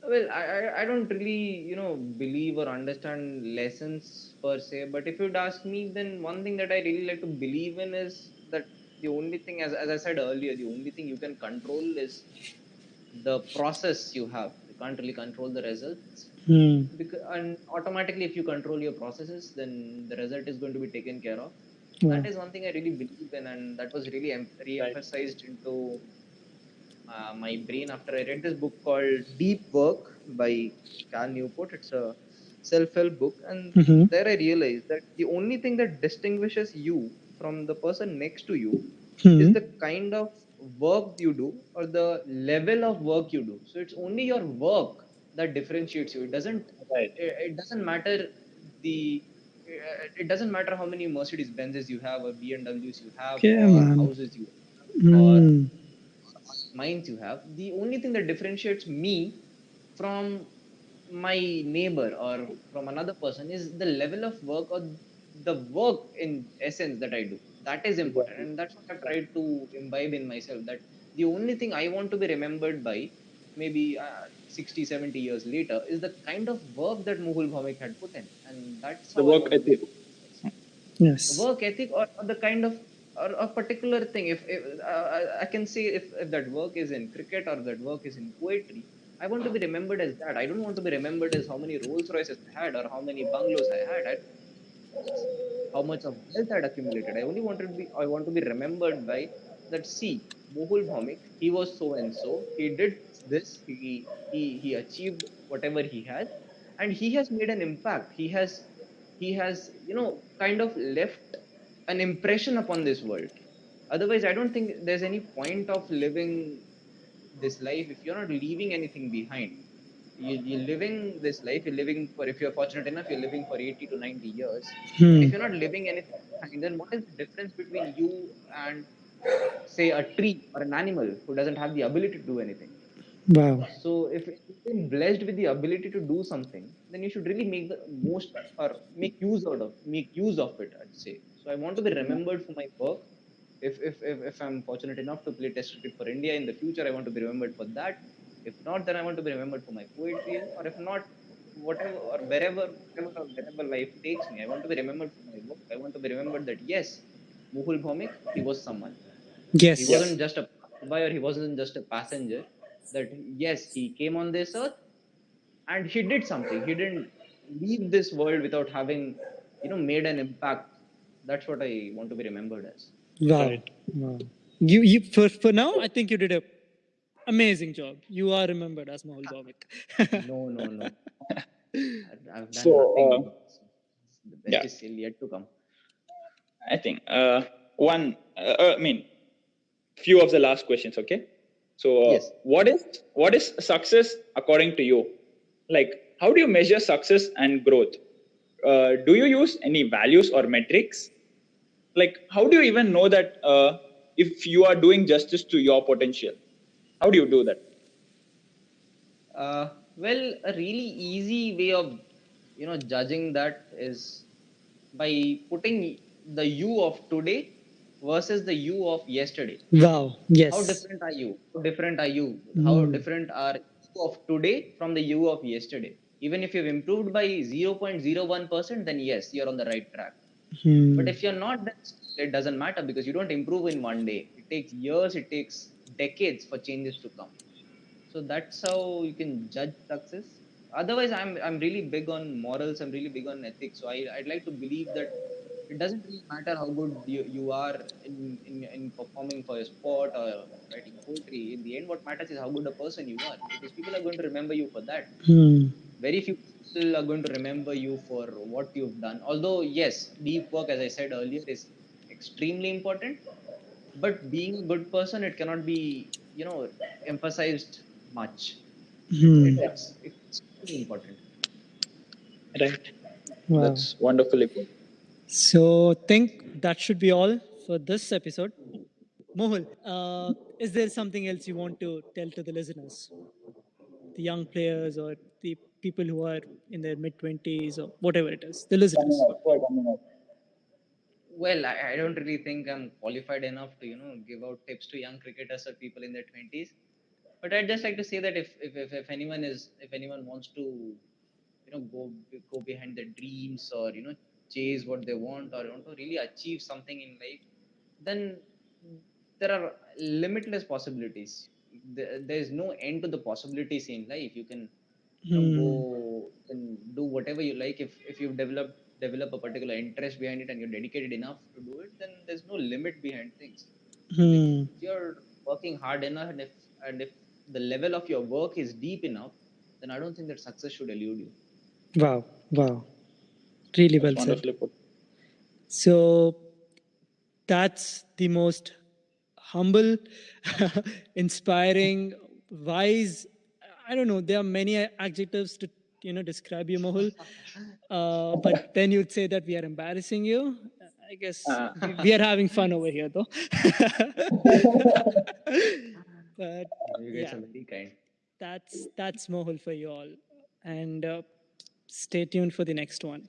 S2: Well, I don't really, believe or understand lessons per se, but if you'd ask me, then one thing that I really like to believe in is that the only thing, as I said earlier, the only thing you can control is the process you have. You can't really control the results.
S3: Hmm.
S2: And automatically, if you control your processes, then the result is going to be taken care of. That
S3: Wow.
S2: is one thing I really believe in, and that was really
S1: Right.
S2: re-emphasized into my brain after I read this book called Deep Work by Cal Newport. It's a self-help book, and
S3: Mm-hmm.
S2: there I realized that the only thing that distinguishes you from the person next to you is
S3: Hmm.
S2: the kind of work you do or the level of work you do. So it's only your work that differentiates you.
S1: Right.
S2: It doesn't matter the it doesn't matter how many Mercedes Benzes you have or BMWs you have
S3: Okay,
S2: or
S3: man.
S2: houses you have or
S3: Hmm.
S2: minds you have. The only thing that differentiates me from my neighbor or from another person is the level of work or the work in essence that I do. That is important.
S1: Exactly.
S2: And that's what I've tried to imbibe in myself, that the only thing I want to be remembered by maybe 60, 70 years later is the kind of work that Muhul Bhaumik had put in. And that's
S1: The
S2: how I
S1: work
S2: want to be
S1: ethic.
S2: remembered.
S3: Yes.
S2: Work ethic or the kind of or a particular thing, if I can say, if that work is in cricket or that work is in poetry, I want to be remembered as that. I don't want to be remembered as how many Rolls Royces I had or how many bungalows I had. How much of wealth I had accumulated. I want to be remembered by that. See, Mohul Bhaumik, he was so and so. He did this. He achieved whatever he has, and he has made an impact. He has kind of left an impression upon this world. Otherwise, I don't think there's any point of living this life if you're not leaving anything behind. You're living this life, you're living for, if you're fortunate enough, you're living for 80 to 90 years. And
S3: Hmm.
S2: if you're not living anything behind, then what is the difference between you and, say, a tree or an animal who doesn't have the ability to do anything?
S3: Wow.
S2: So if you've been blessed with the ability to do something, then you should really make the most or make use of it, I'd say. So I want to be remembered for my work. If I'm fortunate enough to play test cricket for India in the future, I want to be remembered for that. If not, then I want to be remembered for my poetry, or if not, whatever or wherever life takes me, I want to be remembered for my work. I want to be remembered that yes, Muhul Bhaumik, he was someone. He
S1: Yeah.
S3: Yes.
S2: wasn't just a passerby, or he wasn't just a passenger. That yes, he came on this earth and he did something. He didn't leave this world without having, made an impact. That's what I want to be remembered as.
S3: Wow.
S1: Right.
S3: Wow. You for now, I think you did a amazing job. You are remembered as Mohul Bhavik.
S2: No, no, no. I've
S1: So,
S2: done nothing. The best
S1: yeah,
S2: is still yet to come.
S1: I think I mean, few of the last questions. Okay. So,
S2: Yes.
S1: what is success according to you? Like, how do you measure success and growth? Do you use any values or metrics? Like, how do you even know that if you are doing justice to your potential? How do you do that?
S2: Well, a really easy way of, judging that is by putting the you of today versus the you of yesterday.
S3: Wow.
S2: How
S3: Yes.
S2: different are you? How different are you? How
S3: Hmm.
S2: different are you of today from the you of yesterday? Even if you've improved by 0.01%, then yes, you're on the right track. But
S3: Hmm.
S2: if you're not, then it doesn't matter, because you don't improve in one day. It takes years, it takes decades for changes to come. So that's how you can judge success. Otherwise, I'm really big on morals, I'm really big on ethics. So I'd like to believe that it doesn't really matter how good you are in performing for a sport or writing poetry. In the end, what matters is how good a person you are, because people are going to remember you for that.
S3: Hmm.
S2: Very few people are going to remember you for what you've done. Although yes, deep work, as I said earlier, is extremely important, but being a good person, it cannot be, emphasized much.
S3: Hmm.
S2: It's really important.
S1: Right.
S3: Wow.
S1: That's wonderfully put.
S3: So think that should be all for this episode. Mohul, is there something else you want to tell to the listeners, the young players or the people who are in their mid 20s or whatever it is, the
S1: Coming
S3: listeners?
S1: out. Who are coming out?
S2: Well, I don't really think I'm qualified enough to, give out tips to young cricketers or people in their 20s. But I'd just like to say that if anyone wants to, go behind their dreams or, chase what they want or want to really achieve something in life, then there are limitless possibilities. There is no end to the possibilities in life. You can
S3: Hmm.
S2: go and do whatever you like. If you've develop a particular interest behind it and you're dedicated enough to do it, then there's no limit behind things. If
S3: Hmm.
S2: you're working hard enough, and if the level of your work is deep enough, then I don't think that success should elude you.
S3: Wow. Wow. Really
S1: That's
S3: well said.
S1: wonderfully put.
S3: So that's the most humble, inspiring, wise. I don't know. There are many adjectives to describe you, Mohul. But then you'd say that we are embarrassing you. I guess
S1: Uh,
S3: we are having fun over here, though. But
S2: You guys
S3: yeah,
S2: are very kind.
S3: that's Mohul for you all, and stay tuned for the next one.